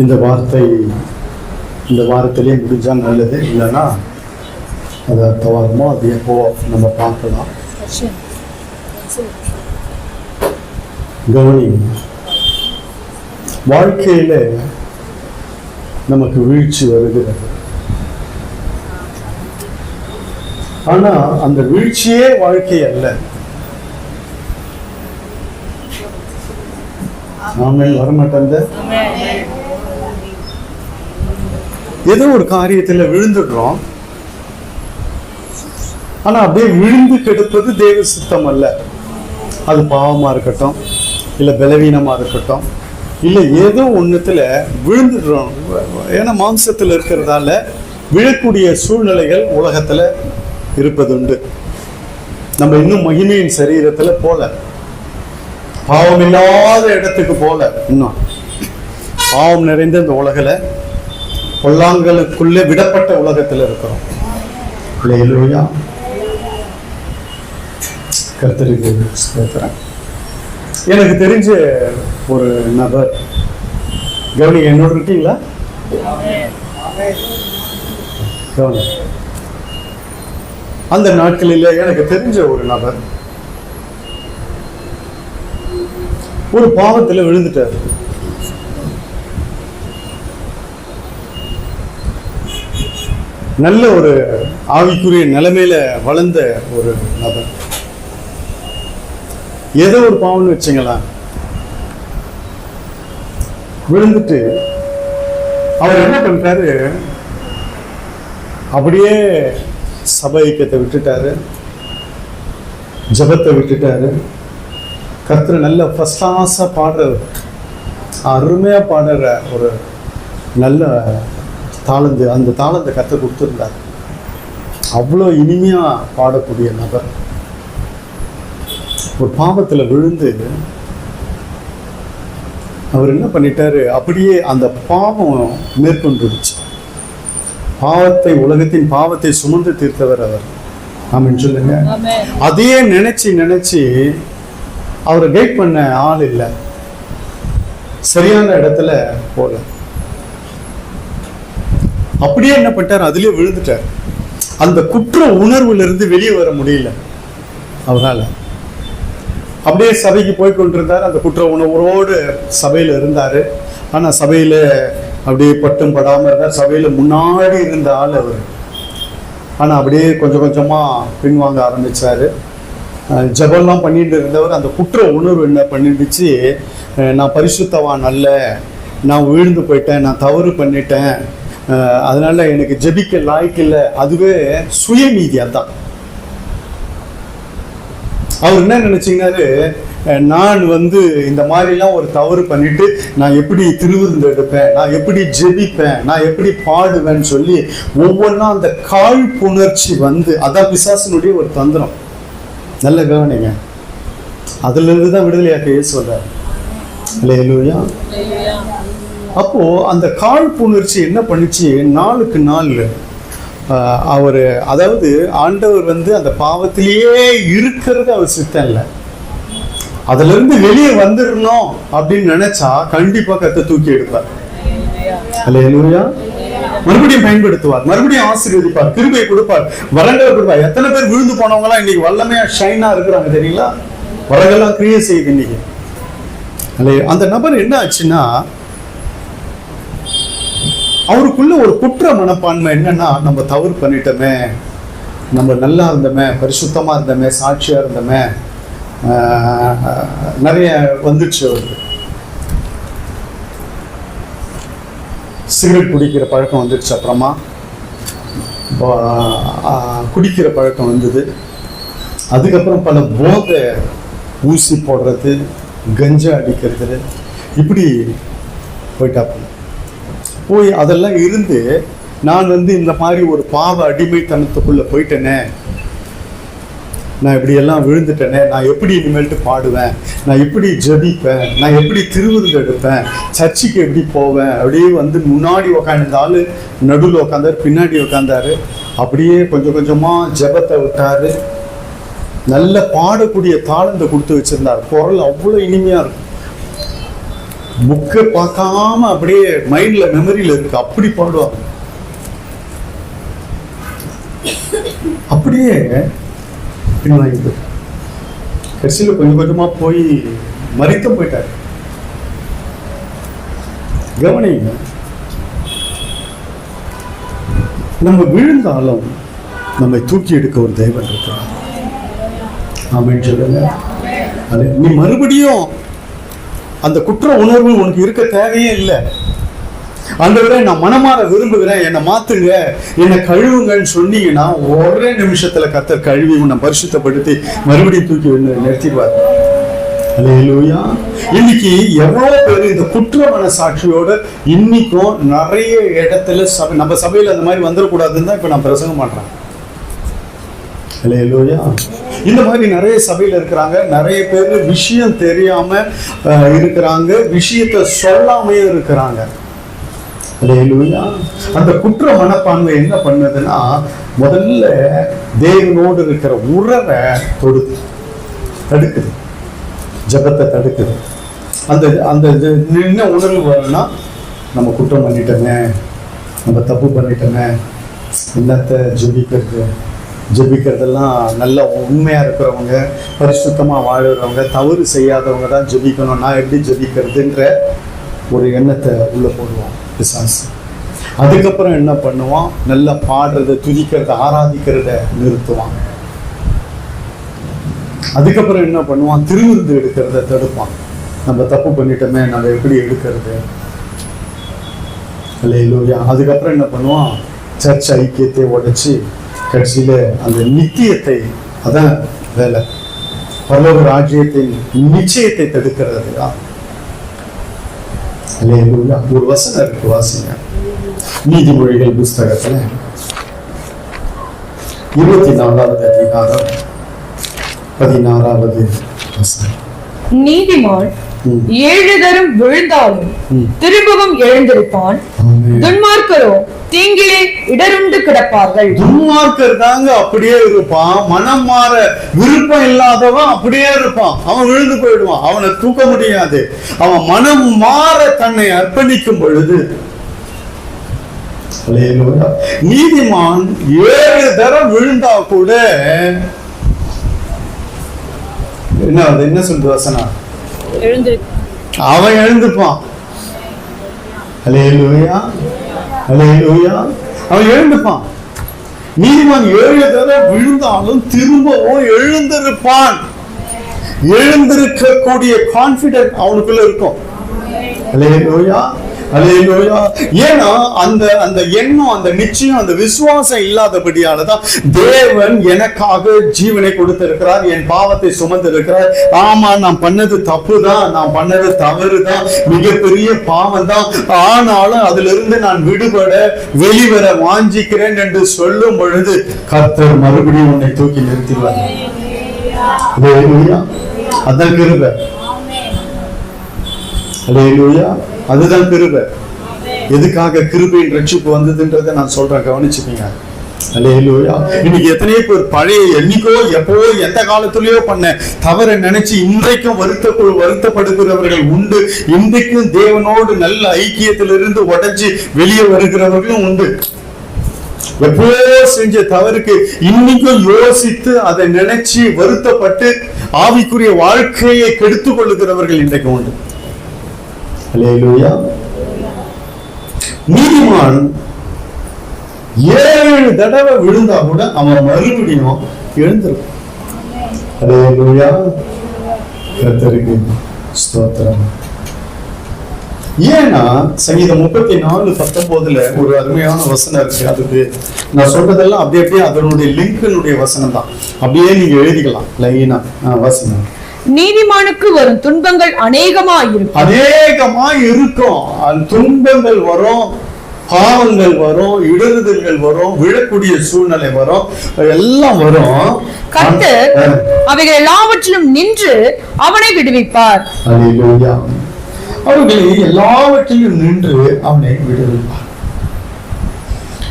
இந்த வாரத்திலே முடிஞ்சால் நல்லது, இல்லைன்னா அது அடுத்த வாரமோ அது எப்போ நம்ம பார்க்கலாம். கவனி, வாழ்க்கையில நமக்கு வீழ்ச்சி வருகிறது. ஆனா அந்த வீழ்ச்சியே வாழ்க்கை அல்ல. ஆமென். வரமாட்டேன். ஏதோ ஒரு காரியத்துல விழுந்துடுறோம். ஆனா அப்படியே விழுந்து கெடுப்பது தேவ சித்தம் அல்ல. அது பாவமா இருக்கட்டும், இல்ல பலவீனமா இருக்கட்டும், இல்ல ஏதோ ஒண்ணுத்துல விழுந்துடுறோம். ஏன்னா மாம்சத்துல இருக்கிறதால விழக்கூடிய சூழ்நிலைகள் உலகத்துல இருப்பதுண்டு. நம்ம இன்னும் மகிமையின் சரீரத்துல போல, பாவம் இல்லாத இடத்துக்கு போல, இன்னும் பாவம் நிறைந்த இந்த உலகில பொல்லாங்களுக்குள்ளே விடப்பட்ட உலகத்துல இருக்கிறோம். அல்லேலூயா. கர்த்தருக்கு ஸ்தோத்திரம். எனக்கு தெரிஞ்ச ஒரு நபர், கவனி, என்னோட இருக்கீங்களா? கவனி, அந்த நாட்களில் எனக்கு தெரிஞ்ச ஒரு நபர் ஒரு பாவத்தில் விழுந்துட்டார். நல்ல ஒரு ஆவிக்குரிய நிலைமையில வளர்ந்த ஒரு நபர். ஏதோ ஒரு பாவம்னு வச்சுங்களா, விழுந்துட்டு அவர் என்ன பண்றாரு, அப்படியே சபை ஐக்கியத்தை விட்டுட்டாரு, ஜபத்தை விட்டுட்டாரு. கர்த்தர் நல்ல ஃபர்ஸ்ட் கிளாஸா பாடுற, அருமையா பாடுற ஒரு நல்ல தாளந்து, அந்த தாளத்தை கர்த்தர் கொடுத்துருந்தார். அவ்வளோ இனிமையா பாடக்கூடிய நபர் ஒரு பாவத்துல விழுந்து அவர் என்ன பண்ணிட்டாரு, அப்படியே அந்த பாவம் மேற்கொண்டுடுச்சு. பாவத்தை, உலகத்தின் பாவத்தை சுமந்து தீர்த்தவர் அவர். ஆமென் சொல்லுங்க. அதையே நினைச்சு அவரை கைட் பண்ண ஆள் இல்லை, சரியான இடத்துல போல. அப்படியே என்ன பண்ணிட்டார், அதுலயே விழுந்துட்டார். அந்த குற்ற உணர்வுல இருந்து வெளியே வர முடியல அவரால். அப்படியே சபைக்கு போய் கொண்டிருந்தார், அந்த குற்ற உணர்வோடு சபையில இருந்தாரு. ஆனா சபையில அப்படியே பட்டும் படாம இருந்தார். சபையில முன்னாடி இருந்த ஆள் அவர். ஆனா அப்படியே கொஞ்சம் கொஞ்சமா பின்வாங்க ஆரம்பிச்சாரு. ஜபம்லாம் பண்ணிட்டு இருந்தவர். அந்த குற்ற உணர்வு என்ன பண்ணிடுச்சு, நான் பரிசுத்தவான் அல்ல, நான் விழுந்து போயிட்டேன், நான் தவறு பண்ணிட்டேன், அதனால எனக்கு ஜெபிக்க லாய்க்கு இல்லை. அதுவே சுயநீதி. அதான் அவர் என்ன நினைச்சீங்கன்னாரு, நான் இந்த மாதிரிலாம் ஒரு தவறு பண்ணிட்டு நான் எப்படி திருவிருந்து எடுப்பேன், நான் எப்படி ஜெபிப்பேன், நான் எப்படி பாடுவேன்னு சொல்லி ஒவ்வொன்றா அந்த காழ்ப்புணர்ச்சி அதான் பிசாசினுடைய ஒரு தந்திரம். நல்ல கவனிங்க. அதுல இருந்து தான் விடுதலையாக்க இயேசு வந்தார். அல்லேலூயா. அப்போ அந்த காழ்ப்புணர்ச்சி என்ன பண்ணிச்சு, நாளுக்கு நாள் அவர், அதாவது ஆண்டவர் அந்த பாவத்திலேயே இருக்கிறது அவர் சித்தம் இல்லை. அதுல இருந்து வெளியே வந்துடணும் அப்படின்னு நினைச்சா கண்டிப்பா கர்த்தர் தூக்கி எடுப்பார். அல்லேலூயா. மறுபடியும் பயன்படுத்துவார், மறுபடியும் ஆசீர்வதிப்பார், கிருபையை கொடுப்பார், வரங்களை கொடுப்பார். எத்தனை பேர் விழுந்து போனவங்க எல்லாம் இன்னைக்கு வல்லமையா ஷைனா இருக்கிறாங்க தெரியுங்களா? வரங்கள்லாம் கிரியை செய்யுது இன்னைக்கு. அந்த நபர் என்ன ஆச்சுன்னா, அவருக்குள்ள ஒரு குற்ற மனப்பான்மை. என்னன்னா, நம்ம தவறு பண்ணிட்டோமே, நம்ம நல்லா இருந்தோமே, பரிசுத்தமா இருந்தோமே, சாட்சியா இருந்தோமே, நிறைய வந்துடுச்சு அவருக்கு. சிகரெட் குடிக்கிற பழக்கம் வந்துடுச்சு, அப்புறமா குடிக்கிற பழக்கம் வந்தது, அதுக்கப்புறம் பல போதை, ஊசி போடுறது, கஞ்சா அடிக்கிறது, இப்படி போயிட்டாப்புல. போய் அதெல்லாம் இருந்து நான் இந்த மாதிரி ஒரு பாவ அடிமைத்தனத்துக்குள்ள போயிட்டேனே, நான் இப்படி எல்லாம் விழுந்துட்டேனே, நான் எப்படி இனிமேல்ட்டு பாடுவேன், நான் எப்படி ஜெபிப்பேன், நான் எப்படி திருவிருந்து எடுப்பேன், சர்ச்சுக்கு எப்படி போவேன். அப்படியே வந்து முன்னாடி உக்காந்துருந்தாலு, நடுவில் உட்காந்தாரு, பின்னாடி உட்காந்தாரு. அப்படியே கொஞ்சம் கொஞ்சமாக ஜெபத்தை விட்டாரு. நல்ல பாடக்கூடிய தாளந்தை கொடுத்து வச்சிருந்தார். குரல் அவ்வளோ இனிமையாக இருக்கும். புக்கை பார்க்காம அப்படியே மைண்ட்ல மெமரியில இருக்கு. அப்படி பாடுவாங்க. அப்படியே கடைசியில் கொஞ்சம் கொஞ்சமா போய் மரித்து போயிட்டார். கவனிங்க, நம்ம விழுந்தாலும் நம்மை தூக்கி எடுக்க ஒரு தெய்வம் இருக்கிறார். ஆமென் சொல்லுங்க. நீ மறுபடியும் அந்த குற்ற உணர்வு உனக்கு இருக்க தேவையே இல்லை. ஆண்டவரே, நான் மனமாற விரும்புகிறேன், என்னை மாத்துங்க, என்னை கழுவுங்கன்னு சொன்னீங்கன்னா ஒரே நிமிஷத்துல கர்த்தர் கழுவி உன்னை பரிசுத்தப்படுத்தி மறுபடியும் தூக்கி நிறுத்திடுவார். அல்லேலூயா. இன்னைக்கு எவ்வளவு பேர் இந்த குற்ற மனசாட்சியோட இன்னைக்கும் நிறைய இடத்துல நம்ம சபையில அந்த மாதிரி வந்துடக்கூடாதுன்னு தான் இப்ப நான் பிரசங்கம் பண்றேன். அல்லேலூயா. இந்த மாதிரி நிறைய சபையில இருக்கிறாங்க. நிறைய பேர் விஷயம் தெரியாம இருக்கிறாங்க, விஷயத்தை சொல்லாமே இருக்கிறாங்க. அல்லேலூயா. அந்த குற்ற மனப்பான்மை என்ன பண்ணுதுன்னா, முதல்ல தேவனோடு இருக்கிற உறவை தடுக்குது, ஜபத்தை தடுக்குது. அந்த அந்த என்ன உணர்வு வரும்னா, நம்ம குற்றம் பண்ணிட்டோமே, நம்ம தப்பு பண்ணிட்டோமே, என்னத்தை ஜெபிக்கிறதெல்லாம் நல்ல உண்மையாக இருக்கிறவங்க, பரிசுத்தமாக வாழுறவங்க, தவறு செய்யாதவங்க தான் ஜெபிக்கணும், நான் எப்படி ஜெபிக்கிறதுன்ற ஒரு எண்ணத்தை உள்ளே போடுவோம் பிசாசு. அதுக்கப்புறம் என்ன பண்ணுவான், நல்லா பாடுறத, துதிக்கிறத, ஆராதிக்கிறத நிறுத்துவான். அதுக்கப்புறம் என்ன பண்ணுவான், திருவிருந்து எடுக்கிறத தடுப்பான். நம்ம தப்பு பண்ணிட்டோமே, நம்ம எப்படி எடுக்கிறது. அல்லேலூயா. அதுக்கப்புறம் என்ன பண்ணுவான், சர்ச் ஐக்கியத்தை உடைச்சி கட்சியில அந்த நித்தியத்தை, அதான் வேலை, பரலோக ராஜ்யத்தின் நிச்சயத்தை தடுக்கிறது. அல்லேலூயா. ஒரு வசனம் இருக்கு, வாசிங்க. நீதிமொழிகள் புஸ்தகத்துல 24வது அதிகாரம் 16வது வசனம். நீதிமான் 7 தரம் விழுந்தாலும் திரும்பவும் எழுந்திருப்பான், துன்மார்க்கரோ தீங்கிலே இடருண்டு கிடப்பார்கள். துன்மார்க்கர் தாங்க அப்படியே இருப்பான். மனம் மாற விருப்பம் இல்லாதவன் அப்படியே இருப்பான். அவன் விழுந்து போயிடுவான், அவனை தூக்க முடியாது. அவன் மனம் மாற தன்னை அர்ப்பணிக்கும் பொழுது, நீதிமான் 7 தரம் விழுந்தா கூட என்ன சொல்றது வசனா, அவன் எழுந்துப்பான். அல்லேலூயா, அல்லேலூயா. அவன் எழுந்துப்பான். நீதிமான் 7 தடவை விழுந்தாலும் திரும்பவும் எழுந்திருப்பான். எழுந்திருக்கக்கூடிய கான்பிடன்ட் அவனுக்குள்ள இருக்கும். அல்லேலூயா, அல்லேலூயா. ஏன்னா அந்த அந்த எண்ணம், அந்த நிச்சயம், அந்த விசுவாசம் இல்லாதபடியாலதான் தேவன் எனக்காக ஜீவனை கொடுத்திருக்கிறார், என் பாவத்தை சுமந்திருக்கிறார். ஆமா, நான் பண்ணது தப்பு தான், நான் பண்ணது தவறு தான், மிகப்பெரிய பாவம் தான். ஆனாலும் அதுல இருந்து நான் விடுபட, வெளிவர வாஞ்சிக்கிறேன் என்று சொல்லும் பொழுது கர்த்தர் மறுபடியும் உன்னை தூக்கி நிறுத்திடுவார். அல்லேலூயா. அதான் கிருபை. அல்லேலூயா. அதுதான் கிருபை. எதுக்காக கிருபையின் ரட்சிப்பு வந்ததுன்றதை நான் சொல்றேன், கவனிச்சுப்பீங்க. அல்லேலூயா. இன்னைக்கு எத்தனையோ பேர் பழைய என்னைக்கோ எப்பவோ எந்த காலத்திலயோ பண்ண தவறை நினைச்சு இன்றைக்கும் வருத்தப்படுகிறவர்கள் உண்டு. இன்றைக்கும் தேவனோடு நல்ல ஐக்கியத்திலிருந்து உடைஞ்சு வெளியே வருகிறவர்களும் உண்டு. எப்போ செஞ்ச தவறுக்கு இன்னைக்கும் யோசித்து அதை நினைச்சு வருத்தப்பட்டு ஆவிக்குரிய வாழ்க்கையை கெடுத்துக் கொள்ளுகிறவர்கள் இன்றைக்கு உண்டு. அல்லேலூயா. நீதிமான் 7 தடவை விழுந்தா கூட அவன் மறுபடியும் எழுந்திருக்கும். அல்லேலூயா. கர்த்தருக்கு ஸ்தோத்திரம். ஏன்னா சங்கீதம் 34:19 ஒரு அருமையான வசனம் இருக்கு. அதுக்கு நான் சொல்றதெல்லாம் அப்படியே அதனுடைய லிங்கினுடைய வசனம் தான். அப்படியே நீங்க எழுதிக்கலாம் லைனா. வசனம், நீதிமானுக்கு வரும் துன்பங்கள் அநேகமாய் இருக்கும். துன்பங்கள் வரும். பாவங்கள் வரும், இடறுதல்கள் வரும், விழக்கூடிய சூழ்நிலை வரும், எல்லாம் வரும். கர்த்தர் அவைகள் எல்லாவற்றிலும் நின்று அவனை விடுவிப்பார். அல்லேலூயா. அவர்களை எல்லாவற்றிலும் நின்று அவனை விடுவிப்பார்.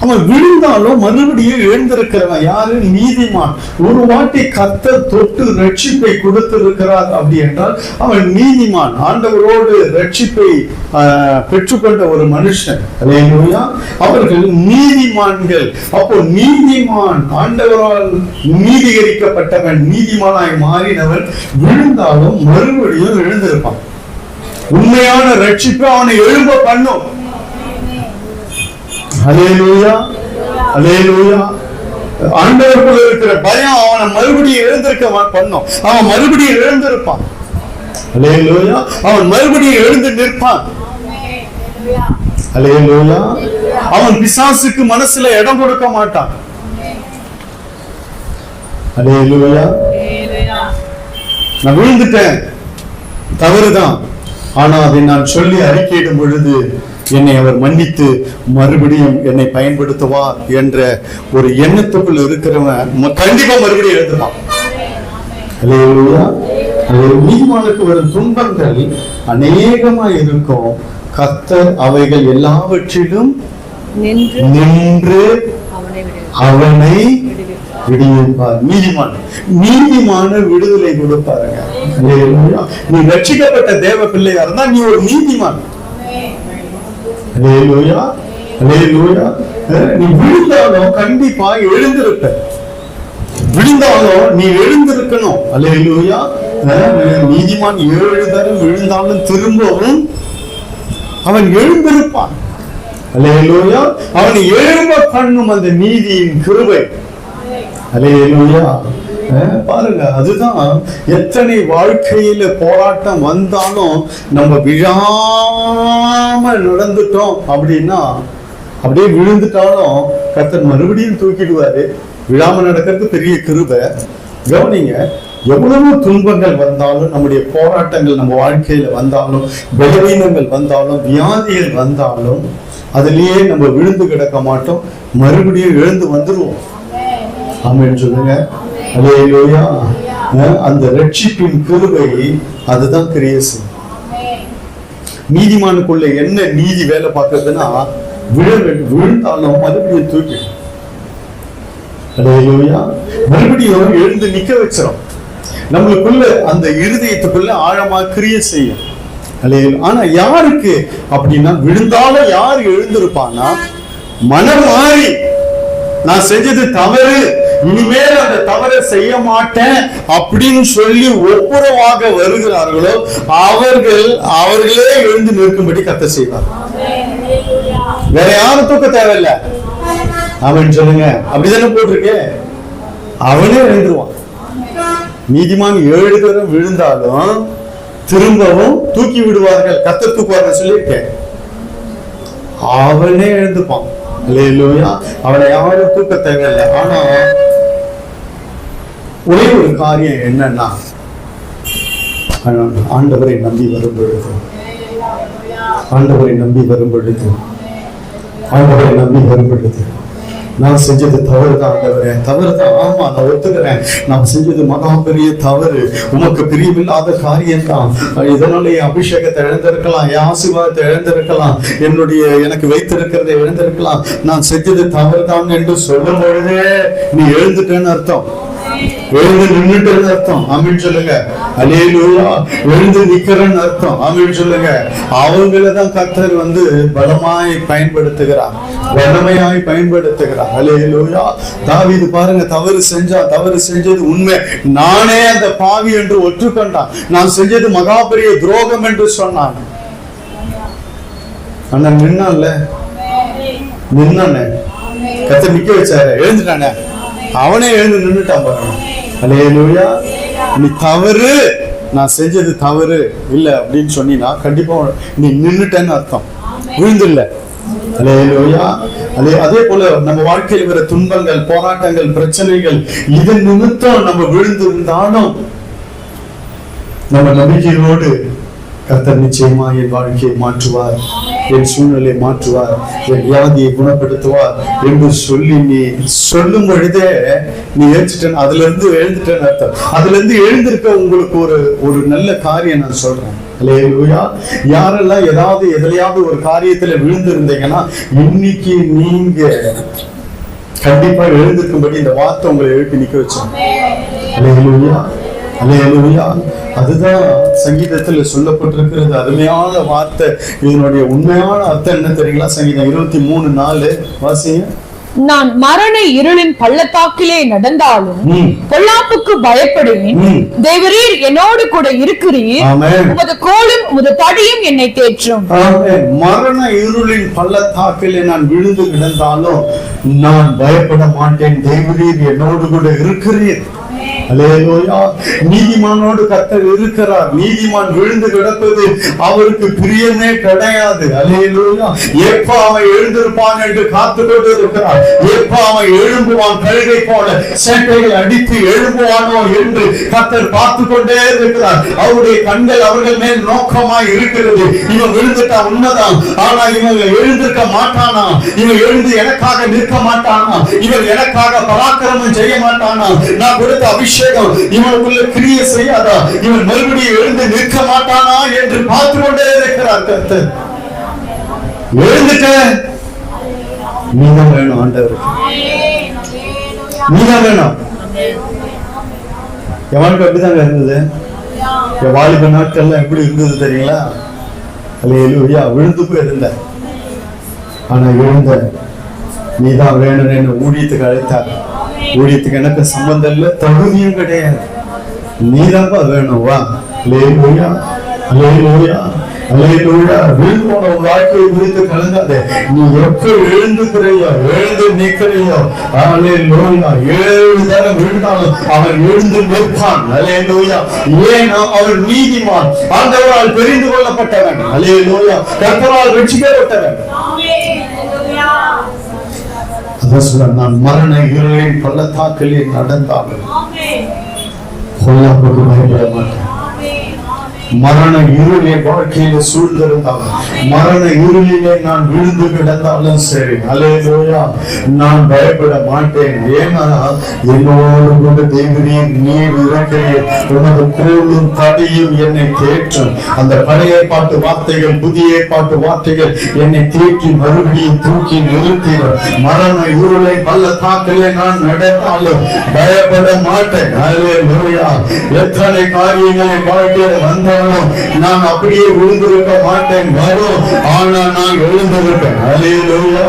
அவன் விழுந்தாலும் மறுபடியும் எழுந்திருக்கிறவன் யாரு? நீதிமான். ஒரு வாட்டி கர்த்தர் தொட்டு ரட்சிப்பை கொடுத்திருக்கிறார் அப்படி என்றால் அவன் நீதிமான். ஆண்டவரோடு ரட்சிப்பை பெற்றுக்கொண்ட ஒரு மனுஷன். அல்லேலூயா. அவர்கள் நீதிமான்கள். அப்போ நீதிமான், ஆண்டவரால் நீதிகரிக்கப்பட்டவன், நீதிமானாய் மாறினவன் விழுந்தாலும் மறுபடியும் எழுந்திருப்பான். உண்மையான ரட்சிப்பு அவனை எழும்ப பண்ணும். அல்லேலூயா, அல்லேலூயா. ஆண்டவருக்குள்ள இருக்கிற பயம் அவனை மறுபடியும் எழுந்திருக்க பண்ணும். அவன் மறுபடியும் எழுந்திருப்பான். அல்லேலூயா. அவன் மறுபடியும் எழுந்து நிற்பான். அல்லேலூயா. அவன் பிசாசுக்கு மனசுல இடம் கொடுக்க மாட்டான். அல்லேலூயா. நான் விழுந்துட்டேன், தவறுதான், ஆனா அதை நான் சொல்லி அறிக்கையிடும் பொழுது என்னை அவர் மன்னித்து மறுபடியும் என்னை பயன்படுத்துவார் என்ற ஒரு எண்ணத்துக்குள் இருக்கிறவன் கண்டிப்பா மறுபடியும் எழுதுவான். அல்லேலூயா. நீதிமானுக்கு வரும் துன்பங்கள் அநேகமா இருக்கும். கர்த்தர் அவைகள் எல்லாவற்றிலும் நின்று அவனை விடுவிப்பார். நீதிமான விடுதலை கொடுப்பாருங்க. நீ ரட்சிக்கப்பட்ட தேவ பிள்ளையா இருந்தா நீ ஒரு நீதிமான். அல்லேலூயா, அல்லேலூயா. நீ விழுந்தாலும் கண்டிப்பா எழுந்திருப்ப. விழுந்தாலும் நீ எழுந்திருக்கணும். அல்லேலூயா. நீதிமான் 7 தரம் விழுந்தாலும் திரும்பவும் அவன் எழுந்திருப்பான். அல்லேலூயா. அவனை எழும்ப பண்ணும் அந்த நீதியின் கிருபை. அல்லேலூயா. பாருங்க, அதுதான் எத்தனை வாழ்க்கையில போராட்டம் வந்தாலும் நம்ம விழாம நடந்துட்டோம் அப்படின்னா, அப்படியே விழுந்துட்டாலும் கர்த்தர் மறுபடியும் தூக்கிடுவாரு. விழாம நடக்கிறது பெரிய கிருபை. கவனிங்க, எவ்வளவு துன்பங்கள் வந்தாலும், நம்முடைய போராட்டங்கள் நம்ம வாழ்க்கையில வந்தாலும், பலவீனங்கள் வந்தாலும், வியாதிகள் வந்தாலும், அதுலயே நம்ம விழுந்து கிடக்க மாட்டோம். மறுபடியும் எழுந்து வந்துருவோம். ஆமென் சொல்லுங்க. அல்லேலூயா. அந்த ரட்சிப்பின் கிருபை அதுதான் கிரியேசு. நீதிமானுக்குள்ள என்ன நீதி வேலை பார்க்கறதுன்னா, விழுந்தாலும் மறுபடியும் தூக்கி, அல்லேலூயா, மறுபடியும் எழுந்து நிக்க வச்சிடும். நம்மளுக்குள்ள அந்த இருதயத்துக்குள்ள ஆழமா கிரியை செய்யும். அல்லேலூயா. ஆனா யாருக்கு அப்படின்னா, விழுந்தாலும் யார் எழுந்திருப்பான்னா, மனம் மாறி நான் செஞ்சது தவறு, இனிமேல் அந்த தவறை செய்ய மாட்டேன் அப்படின்னு சொல்லி ஒப்புரவாக வருகிறார்களோ அவர்களே எழுந்து நிற்கும்படி கர்த்தர் செய்வார். வேற யாரும் தூக்க தேவையில்லை. அவன் சொல்லுங்க, அப்படிதானே போட்டிருக்கு. அவனே எழுந்துருவான். நீதிமான் 7 தரம் விழுந்தாலும் திரும்பவும் தூக்கி விடுவார்கள், கர்த்தர் தூக்குவார்கள் சொல்லியிருக்கேன். அவனே எழுந்துப்பான். அல்லேலூயா. அவனை யாரும் தூக்க தேவையில்லை. ஆனா ஒரே ஒரு காரியம் என்னன்னா, ஆண்டவரை நம்பி வரும் பொழுது, ஆண்டவரை நம்பி வரும் பொழுது, ஆண்டவரை நம்பி வரும் பொழுது, நான் செஞ்சது தவறுதான் ஆண்டவரே, தவறுதான், ஆமா நான் ஒத்துக்கிறேன், நான் செஞ்சது மகா பெரிய தவறு, உமக்கு பிரியமில்லாத காரியம் தான், இதனால என் அபிஷேகத்தை இழந்திருக்கலாம், என் ஆசீர்வாதத்தை இழந்திருக்கலாம், எனக்கு வைத்திருக்கிறதை இழந்திருக்கலாம், நான் செஞ்சது தவறுதான் என்று சொல்லும் பொழுதே நீ எழுந்துட்டேன்னு அர்த்தம். எழுந்து நின்னுட்டேன்னு அர்த்தம். ஆமென் சொல்லுங்க. அல்லேலூயா. எழுந்து நிக்கிறேன்னு அர்த்தம். ஆமென் சொல்லுங்க. அவங்களதான் கர்த்தர் பலமாய் பயன்படுத்துகிறார், வல்லமையாய் பயன்படுத்துகிறார். அல்லேலூயா. தாவீது பாருங்க, தவறு செஞ்சது உண்மை, நானே அந்த பாவி என்று ஒற்றுக்கொண்டான், நான் செஞ்சது மகா பெரிய துரோகம் என்று சொன்னான். ஆனா நின்னான்ல, கர்த்தர் நிக்க வச்சாரு, எழுந்துட்டானே, அவனே எழுந்து நின்னுட்டான் பாருங்க. அல்லேலூயா. நீ தவறு, நான் செஞ்சது தவறு இல்ல அப்படின்னு சொன்னீங்கன்னா கண்டிப்பா நீ நின்னுட்டேன்னு அர்த்தம், விழுந்துல்ல. அல்லேலூயா. அதே போல நம்ம வாழ்க்கையில் வர துன்பங்கள், போராட்டங்கள், பிரச்சனைகள், இதன் நிமித்தம் நம்ம விழுந்து இருந்தாலும் நம்ம நம்பிக்கையோடு கர்த்தர் நிச்சயமா என் வாழ்க்கையை மாற்றுவார், என் சூழ்நிலை மாற்றுவார், என் வியாதியை குணப்படுத்துவார் என்று சொல்லி நீ சொல்லும் பொழுதே நீ ஏற்றுட்டேன், அதுல இருந்து எழுந்துட்டேன்னு அர்த்தம். அதுல இருந்து எழுந்திருக்க உங்களுக்கு ஒரு நல்ல காரியம் நான் சொல்றேன். அல்லேலூயா. யாரெல்லாம் ஏதாவது எதிலையாவது ஒரு காரியத்துல விழுந்து இருந்தீங்கன்னா இன்னைக்கு நீங்க கண்டிப்பா எழுந்திருக்கும்படி இந்த வார்த்தை உங்களை எழுப்பி நிக்க வச்சோம். அல்லேலூயா, அல்லேலூயா. அதுதான் சங்கீதத்துல சொல்லப்பட்டிருக்கிறது அருமையான வார்த்தை. இதனுடைய உண்மையான அர்த்தம் என்ன தெரியுங்களா? சங்கீதம் 23:4 வாசிங்க. நான் மரண இருளின் பள்ளத்தாக்கிலே நடந்தாலும் பொல்லாப்புக்கு பயப்படுவேன், தேவரீர் என்னோடு கூட இருக்கிறீர், உமது கோலும் உமது தடியும் என்னை தேற்றும். மரண இருளின் பள்ளத்தாக்கிலே நான் விழுந்து கிடந்தாலும் நான் பயப்பட மாட்டேன், தேவரீர் என்னோடு கூட இருக்கிறீர். அல்லேலூயா. நீதிமானோடு கர்த்தர் இருக்கிறார். நீதிமான் விழுந்து கிடப்பது அவருக்கு பிரியமே கிடையாது. அல்லேலூயா. எப்ப அவன் எழுந்திருப்பான் என்று காத்து கொண்டு இருக்கிறார். எப்ப அவன் எழும்புவான், கழுகை போல சேட்டையை அடித்து எழும்புவானோ என்று கர்த்தர் பார்த்து கொண்டே இருக்கிறார். அவருடைய கண்கள் அவர்கள் மேல் நோக்கமாய் இருக்கிறது. இவன் விழுந்துட்டா உண்மைதான், ஆனா இவன் எழுந்திருக்க மாட்டானா, இவன் எழுந்து எனக்காக நிற்க மாட்டானா, இவன் எனக்காக பராக்கிரமம் செய்ய மாட்டானா, நான் கொடுத்த அபிஷேகம் இவனுக்குள்ள கிரியை செய்யாதா, இவன் மறுபடியும் எழுந்து நிற்க மாட்டானா என்று பார்த்து கொண்டே இருக்கிறார் கர்த்தர். எழுந்துட்ட நீதான் வேணும் ஆண்டவருக்கு, நீதான் வேணும். எவனுக்கு அப்படிதாங்க இருந்தது. என் வாலிப நாட்கள்லாம் எப்படி இருந்தது தெரியுங்களா? அல்லேலூயா. விழுந்து போய் இருந்த, ஆனா எழுந்த நீதான் வேணும். என்ன ஊழியத்துக்கு அழைத்தார். ஊழியத்துக்கு எனக்கு சம்பந்தம் இல்லை, தகுதியும் கிடையாது, நீதான்ப்பா வேணும், வா. அல்லேலூயா, அல்லேலூயா, அல்லேலூயா. விழுந்து போன உன் வாழ்க்கையை குறித்து கலங்காதே. நீ எப்ப எழுந்துக்கிறையோ, எழுந்து நிற்கிறையோ, அல்லேலூயா. 7 தடவை விழுந்தாலும் அவன் எழுந்து நிற்பான். அல்லேலூயா. ஏன்னா அவன் நீதிமான், ஆண்டவரால் தெரிந்து கொள்ளப்பட்டவன். அல்லேலூயா. கர்த்தரால் ரட்சிக்கப்பட்டவன். நான் மரண இருளின் பள்ளத்தாக்கிலே நடந்தாலும் பொல்லாப்புக்கு பயப்பட மாட்டேன். மரண இருளிலே வாழ்க்கையில சூழ்ந்திருந்தாலும், மரண இருளிலே நான் விழுந்து கிடந்தாலும் சரி, அல்லேலூயா, நான் பயப்பட மாட்டேன். ஏன்னா என்னோடு கூட தேவரீர் நீர் இருக்கிறீர், உனது கோலும் தடியும் என்னை தேற்றும். அந்த பழைய பாட்டு வார்த்தைகள், புதிய பாட்டு வார்த்தைகள் என்னை தேற்றி மறுபடியும் தூக்கி நிறுத்திடும். மரண இருளை பள்ளத்தாக்கிலே நான் நடந்தாலும் பயப்பட மாட்டேன். அல்லேலூயா. எத்தனை காரியங்களை வாழ்க்கையில வந்த நான் அப்படியே விழுந்திருக்க மாட்டேன், வரும், ஆனா நான் எழுந்திருப்பேன். அல்லேலூயா,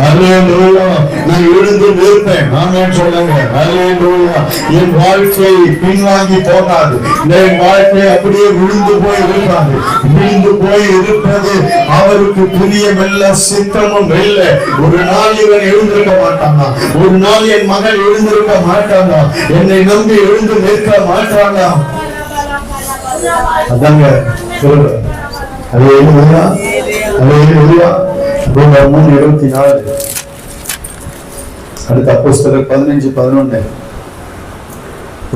அல்லேலூயா. நான் எழுந்து நிற்பேன். ஆமென் சொல்லுங்க. அல்லேலூயா. என் வாழ்க்கை பின்வாங்கி போகாது. என் வாழ்க்கை அப்படியே விழுந்து போய் இருக்காது. விழுந்து போய் இருப்பது அவருக்கு பிரியமில்லை, சித்தமும் இல்லை. ஒரு நாள் இவன் எழுந்திருக்க மாட்டானா, ஒரு நாள் என் மகள் எழுந்திருக்க மாட்டானா, என்னை நம்பி எழுந்து நிற்க மாட்டானா. அதாங்க சொல்றேன். அல்லேலூயா, அல்லேலூயா. ரோமர் 3:24. அடுத்த அப்போஸ்தலர் 15:11.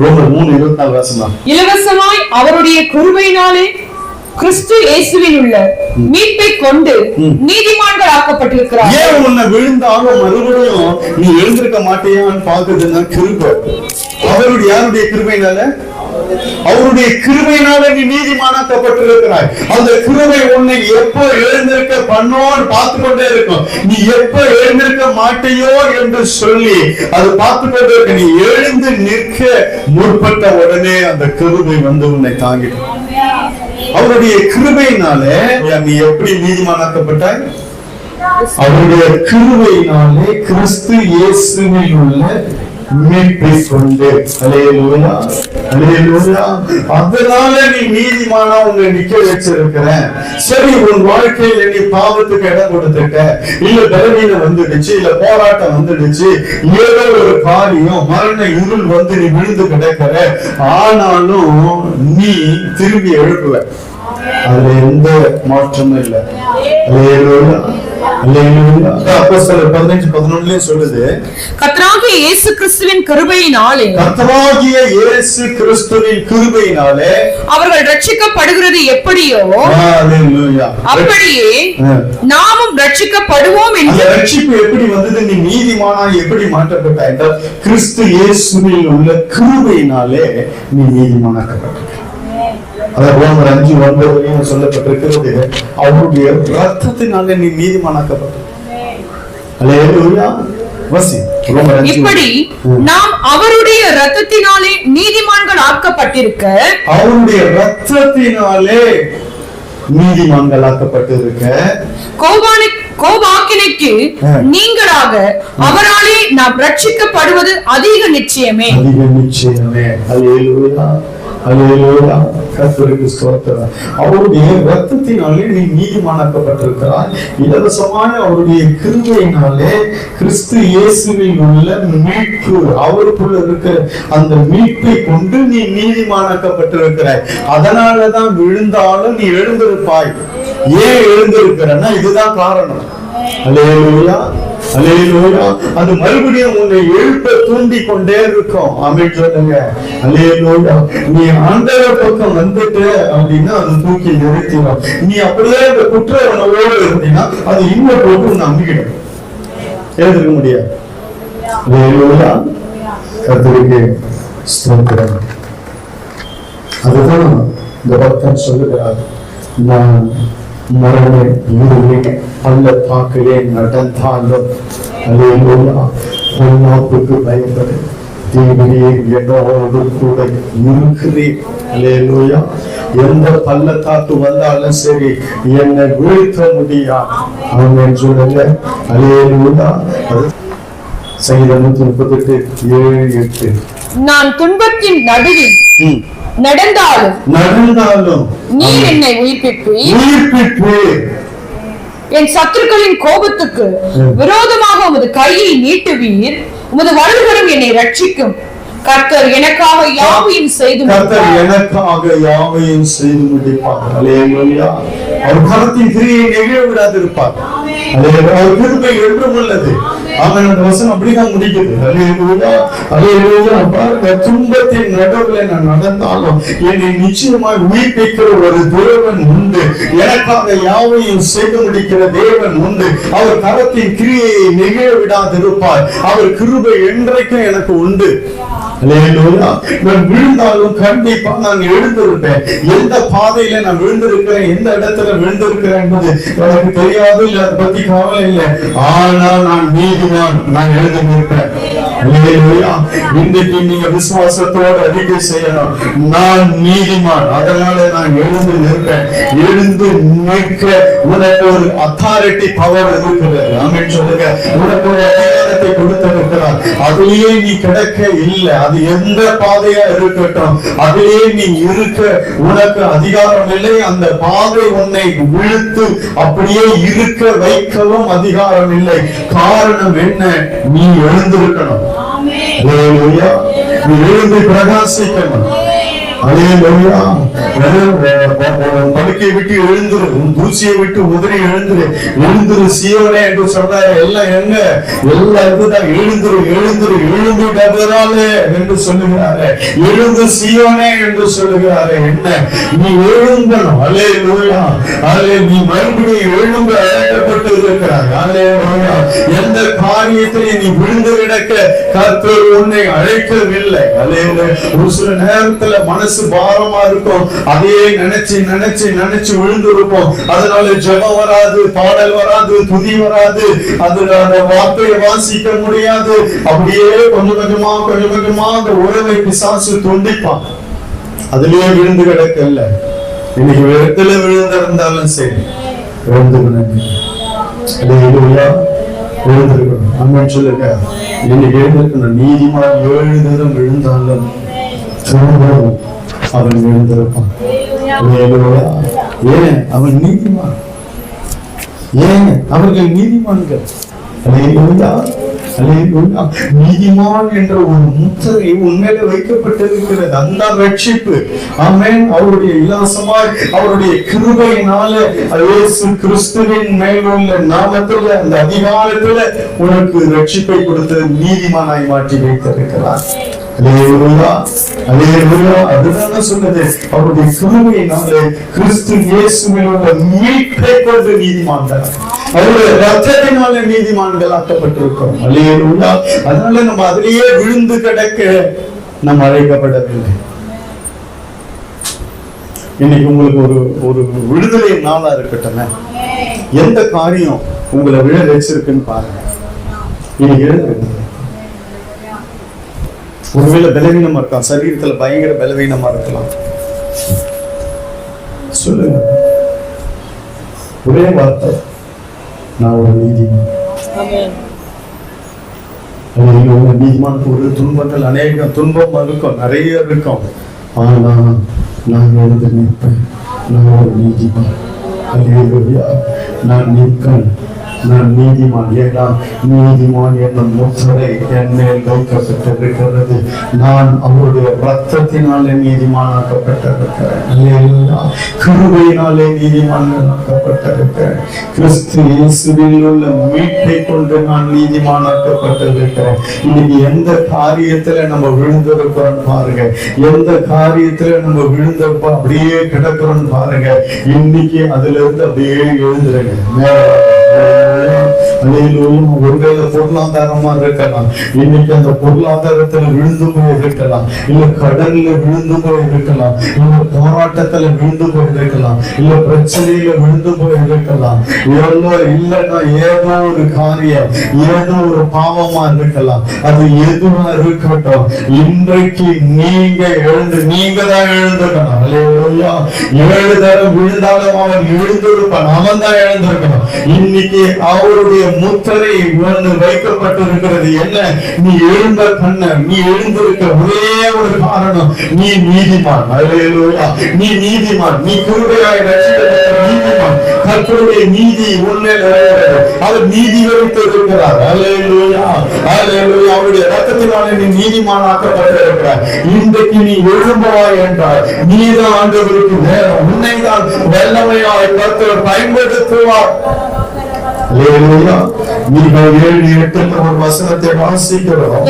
ரோமர் 3:24 வாசனம். இலவசமாய் அவருடைய கிருபையினாலே கிறிஸ்து இயேசுவில் உள்ள மீட்பை கொண்டு நீதிமான்கள் ஆக்கப்பட்டிருக்கிறார். ஏன் உன்னை விழுந்தாலும் மறுபடியும் நீ எழுந்திருக்க மாட்டேயான்னு பாக்குதுன்னா கிருபை. அவருடைய யாருடைய கிருபையினால? அவருடைய கிருபையினால நீ நீதிமானாக்கப்பட்டிருக்கிறாய். அந்த கிருபை உன்னை எப்போ எழுந்திருக்க பண்ணோன்னு பார்த்து கொண்டே இருக்கும். நீ எப்போ எழுந்திருக்க மாட்டையோ என்று சொல்லி அது பார்த்து கொண்டே இருக்க. நீ எழுந்து நிற்க முற்பட்ட உடனே அந்த கிருபை வந்து உன்னை தாங்கிடும். அவருடைய கிருபையினாலே நீ எப்படி நீதிமானாக்கப்பட்டாய்? அவருடைய கிருபையினாலே கிறிஸ்து இயேசுவில் உள்ள மீட்பை கொண்டு. அல்லேலூயா, அல்லேலூயா. அதனால நீ நீதிமானா உன்னை நிக்க வச்சிருக்கிறேன். சரி, உன் வாழ்க்கையில நீ பாவத்துக்கு இடம் கொடுத்துட்ட, இல்ல பலவீனம் வந்துடுச்சு, இல்ல போராட்டம் வந்துடுச்சு, ஏதோ ஒரு காரியம் மரண இருள் வந்து நீ விழுந்து கிடக்கிற, ஆனாலும் நீ திரும்பி எழுப்புவ. அதுல எந்த மாற்றமும் இல்லை. அல்லேலூயா, அல்லேலூயா. அப்போஸ்தலர் 15:11 சொல்லுது, கர்த்தராகிய இயேசு கிறிஸ்துவின் கிருபையினாலே, கர்த்தராகிய இயேசு கிறிஸ்துவின் கிருபையினாலே அவர்கள் ரட்சிக்கப்படுகிறது எப்படியோ அல்லேலூயா அப்படியே நாமும் ரட்சிக்கப்படுவோம் அந்த என்று. ரட்சிப்பு எப்படி வந்தது? நீ நீதிமானாய் எப்படி மாற்றப்பட்டாய் என்றால் கிறிஸ்து இயேசுவில் உள்ள கிருபையினாலே நீ நீதிமானாக்கப்பட்டாய். அதாவது ரோமர் 5:9 சொல்லப்பட்டிருக்கிறது, அவருடைய ரத்தத்தினாலே நீ நீதிமானாக்கப்பட்டாய். அல்லேலூயா. வசி ரோமர் 5. இப்படி நாம் அவருடைய இரத்தத்தினாலே நீதிமான்கள் ஆக்கப்பட்டிருக்க, அவருடைய ரத்தத்தினாலே நீதிமான்கள் ஆக்கப்பட்டிருக்க, கோபாக்கினைக்கு நீங்களாக அவராலே நாம் ரட்சிக்கப்படுவது அதிக நிச்சயமே. அதிக நிச்சயமே. அல்லேலூயா, அல்லேலூயா. கர்த்தருக்கு ஸ்தோத்திரம். அவருடைய ரத்தத்தினாலே நீ நீதிமானாக்கப்பட்டிருக்கிறாய். இலவசமான அவருடைய கிருபையினாலே கிறிஸ்து இயேசுவில் உள்ள மீட்பு, அவருக்குள்ள இருக்கிற அந்த மீட்பை கொண்டு நீ நீதிமானாக்கப்பட்டிருக்கிறாய். அதனாலதான் விழுந்தாலும் நீ எழுந்திருப்பாய். ஏன் எழுந்திருக்கிறன்னா இதுதான் காரணம். அல்லேலூயா, அல்லேலூயா. அது மறுபடியும் உன்னை எழுப்ப தூண்டி கொண்டே இருக்கும். ஆமென் சொல்லுங்க. அல்லேலூயா. நீ ஆண்டவர் பக்கம் வந்துட்டு அப்படின்னா அது தூக்கி நிறுத்திடும். நீ அப்படியே அந்த குற்ற உணவோடு இருந்தீங்கன்னா அது இன்னும் போட்டு நம்பிக்கிடும், எழுதிக்க முடியாது. அல்லேலூயா. கர்த்தருக்கு ஸ்தோத்திரம். அதுதான் இந்த பக்தன் சொல்லுகிறார், நான் மரண இருளின் பள்ளத்தாக்கிலே நடந்தாலும் அல்லேலூயா பொல்லாப்புக்கு பயப்படு, தேவனே என்னோடு கூட இருக்கிறேன். அல்லேலூயா. எந்த பள்ளத்தாக்கு வந்தாலும் சரி என்னை வீழ்த்த முடியாது. ஆமென் சொல்லுங்க. அல்லேலூயா. சங்கீதம் 138:7-8. நான் துன்பத்தின் நடுவில் நடந்தாலும் நீர் என்னை உயிர்ப்பிப்பீர். என் சத்துருக்களின் கோபத்துக்கு விரோதமாக உமது கையை நீட்டுவீர். உமது வலதுகரம் என்னை ரட்சிக்கும். கர்த்தர் எனக்காக யாவையும் செய்து முடிப்பார். அல்லேலூயா. அவர் கரத்தின் கிரியை நெகிழ விடாதிருப்பார். அவர் கிருபை என்றும் உள்ளது. ஆமென். அந்த வசனம் அப்படிதான் முடிக்குது. அல்லேலூயா, அல்லேலூயா. பாருங்க, துன்பத்தின் நடுவுல நான் நடந்தாலும் என்னை நிச்சயமாய் உயிர்ப்பிக்கிற ஒரு தேவன் உண்டு. எனக்காக யாவையும் செய்து முடிக்கிற தேவன் உண்டு. அவர் கரத்தின் கிரியை நெகிழ விடாதிருப்பார். அவர் கிருபை என்றைக்கும் எனக்கு உண்டு. அல்லேலூயா. நான் விழுந்தாலும் கண்டிப்பா நான் எழுந்திருப்பேன். எந்த பாதையில நான் விழுந்திருக்கிறேன், எந்த இடத்துல விழுந்திருக்கிறேன் என்பது எனக்கு தெரியாது, இல்ல அதை பத்தி கவலை இல்லை. ஆனால் நான் நீதிமான், நான் எழுந்திருப்பேன். அல்லேலூயா. இன்றைக்கு நீங்க விசுவாசத்தோடு அறிக்கை செய்யணும், நான் நீதிமான், அதனால நான் எழுந்து நிற்பேன். எழுந்து நிற்க உனக்கு ஒரு அத்தாரிட்டி பவர் இருக்கிறது. ஆமென் சொல்லுங்க. உனக்கு ஒரு அதிகாரத்தை கொடுத்திருக்கிறார். அதிலேயே நீ கிடக்க இல்லை. அது எந்த பாதையா இருக்கட்டும், அதிலே நீ இருக்க உனக்கு அதிகாரம் இல்லை. அந்த பாதை உன்னை விழுத்து அப்படியே இருக்க வைக்கவும் அதிகாரம் இல்லை. காரணம் என்ன? நீ எழுந்திருக்கணும். அல்லேலூயா. நீ எழுந்து பிரகாசிக்கணும். அல்லேலூயா. படுக்கையை விட்டு எழுந்துரு, தூசியை விட்டு உதறி எழுந்துரு சீயோனே என்று சொல்றாரு. எல்லாம் எங்க? எல்லாம் இதுதான். எழுந்துரு, எழுந்துரு, எழுந்துட்டாலே என்று சொல்லுகிறாரு. எழுந்து சீயோனே என்று சொல்லுகிறாரு. என்ன? நீ எழுந்தணும். அல்லேலூயா. நீ மறுபடியும் எழுந்து அழைக்கப்பட்டு இருக்கிறாய். அல்லேலூயா. எந்த காரியத்திலே நீ விழுந்து கிடக்க கர்த்தர் உன்னை அழைக்கவில்லை. அல்லேலூயா. ஒரு சில நேரத்துல மனசு பாரமா இருக்கும். அதையே நினைச்சு விழுந்து இருப்போம். அதனால ஜெபம் வராது, பாடல் வராது, துதி வராது, அதனால வார்த்தையை வாசிக்க முடியாது. அப்படியே கொஞ்சம் கொஞ்சமா அந்த உறவை பிசாசு துண்டிப்பான். அதுலயே விழுந்து கிடக்கல. இன்னைக்கு இடத்துல விழுந்திருந்தாலும் சரி எழுந்துக்கணும். அம்மன் சொல்லுங்க. இன்னைக்கு எழுந்திருக்கணும். நீதிமான் 7 தரம் விழுந்தாலும் அவன் எழுந்திருப்பான். ஏன்? அவன் நீதிமான். ஏன்? அவர்கள் நீதிமான்கள். அல்லேலூயா. நீதிமான் என்ற ஒரு முத்திரை உண்மையில வைக்கப்பட்டிருக்கிறது. அந்த ரட்சிப்பு, ஆமென், அவருடைய இலவசமாய் அவருடைய கிருபையினால இயேசு கிறிஸ்துவின் மேலுள்ள நாமத்துல அந்த அதிகாரத்துல உனக்கு ரட்சிப்பை கொடுத்து நீதிமானாய் மாற்றி வைத்திருக்கிறார். அல்லேலூயா, அல்லேலூயா. அதுதான் சொன்னது, அவருடைய கிருபையினாலே கிறிஸ்து இயேசுவில் உள்ள மீட்பை கொண்டு நீதிமான்கள், அவருடைய ரத்தத்தினாலே நீதிமான்கள் ஆக்கப்பட்டிருக்கிறோம். அல்லேலூயா. அதனால நம்ம அதிலேயே விழுந்து கிடக்க நம்ம அழைக்கப்படவில்லை. இன்னைக்கு உங்களுக்கு ஒரு விடுதலை நாளா இருக்கட்டும். எந்த காரியம் உங்களை விழ வச்சிருக்குன்னு பாருங்க. இன்னைக்கு எழுதுங்க. ஒருவேளை பலவீனமா இருக்கலாம், சரீரத்துல பயங்கர பலவீனமா இருக்கலாம். சொல்லுங்க, ஒரே வார்த்தை, நான் ஒரு நீதிமான். நீதிமானுக்கு ஒரு துன்பங்கள் அநேக துன்பம் இருக்கும், நிறைய இருக்கும். ஆனா நான் எழுந்து நிற்பேன், நான் ஒரு நீதிமான். அல்லேலூயா. நான் நிற்பேன், நான் நீதிமான். ஏன்னா நீதிமான் என்னும் முத்திரை என் மேல் வைக்கப்பட்டிருக்கிறது. நான் அவருடைய ரத்தத்தினாலே நீதிமானாக்கப்பட்டிருக்கிறேன். அல்லேலூயா. கிருபையினாலே நீதிமானாக்கப்பட்டிருக்கிறேன். கிறிஸ்து இயேசுவில் உள்ள மீட்பை கொண்டு நான் நீதிமானாக்கப்பட்டிருக்கிறேன். இன்னைக்கு எந்த காரியத்துல நம்ம விழுந்திருக்கிறோம் பாருங்க, எந்த காரியத்துல நம்ம விழுந்தப்ப அப்படியே கிடக்கிறோம் பாருங்க. இன்னைக்கு அதுல இருந்து அப்படியே எழுந்துருங்க. ஒருவேளை பொருளாதாரமா இருக்கலாம், இன்னைக்கு அந்த பொருளாதாரத்துல விழுந்து போய் இருக்கலாம், இல்ல கடல்ல விழுந்து போய் இருக்கலாம், இல்ல போராட்டத்துல விழுந்து போய் இருக்கலாம், இல்ல பிரச்சனையில விழுந்து போய் இருக்கலாம், இல்லைன்னா ஏதோ ஒரு காரியம், ஏதோ ஒரு பாவமா இருக்கலாம். அது எதுவா இருக்கட்டும், இன்றைக்கு நீங்க எழுந்து, நீங்க தான் எழுந்துக்கணும். அல்லேலூயா. 7 தடவை விழுந்தாலும் அவன் எழுந்திருப்பான், அவன் தான் எழுந்திருக்கணும். இன்னைக்கு அவருடைய முத்திரை வைக்கப்பட்டிருக்கிறது. என்ன? நீ எழுந்த கண்ண, நீ எழுந்திருக்க ஒரே ஒரு காரணம், நீ நீதிமான். அல்லேலூயா. நீ நீதிமான், நீ கிருபையாய் ரட்சிக்கப்பட்ட நீதிமான். கர்த்தருடைய நீதி உன்னை அவர் நீதி வைத்து இருக்கிறார். அல்லேலூயா, அல்லேலூயா. அவருடைய ரத்தத்தினாலே நீ நீதிமானாக்கப்பட்டிருக்கிறார். இன்றைக்கு நீ எழும்பவாய் என்றால் நீதான் ஆண்டவருக்கு நேரம், உன்னை தான் வல்லமையாய் கர்த்தர் பயன்படுத்துவார்.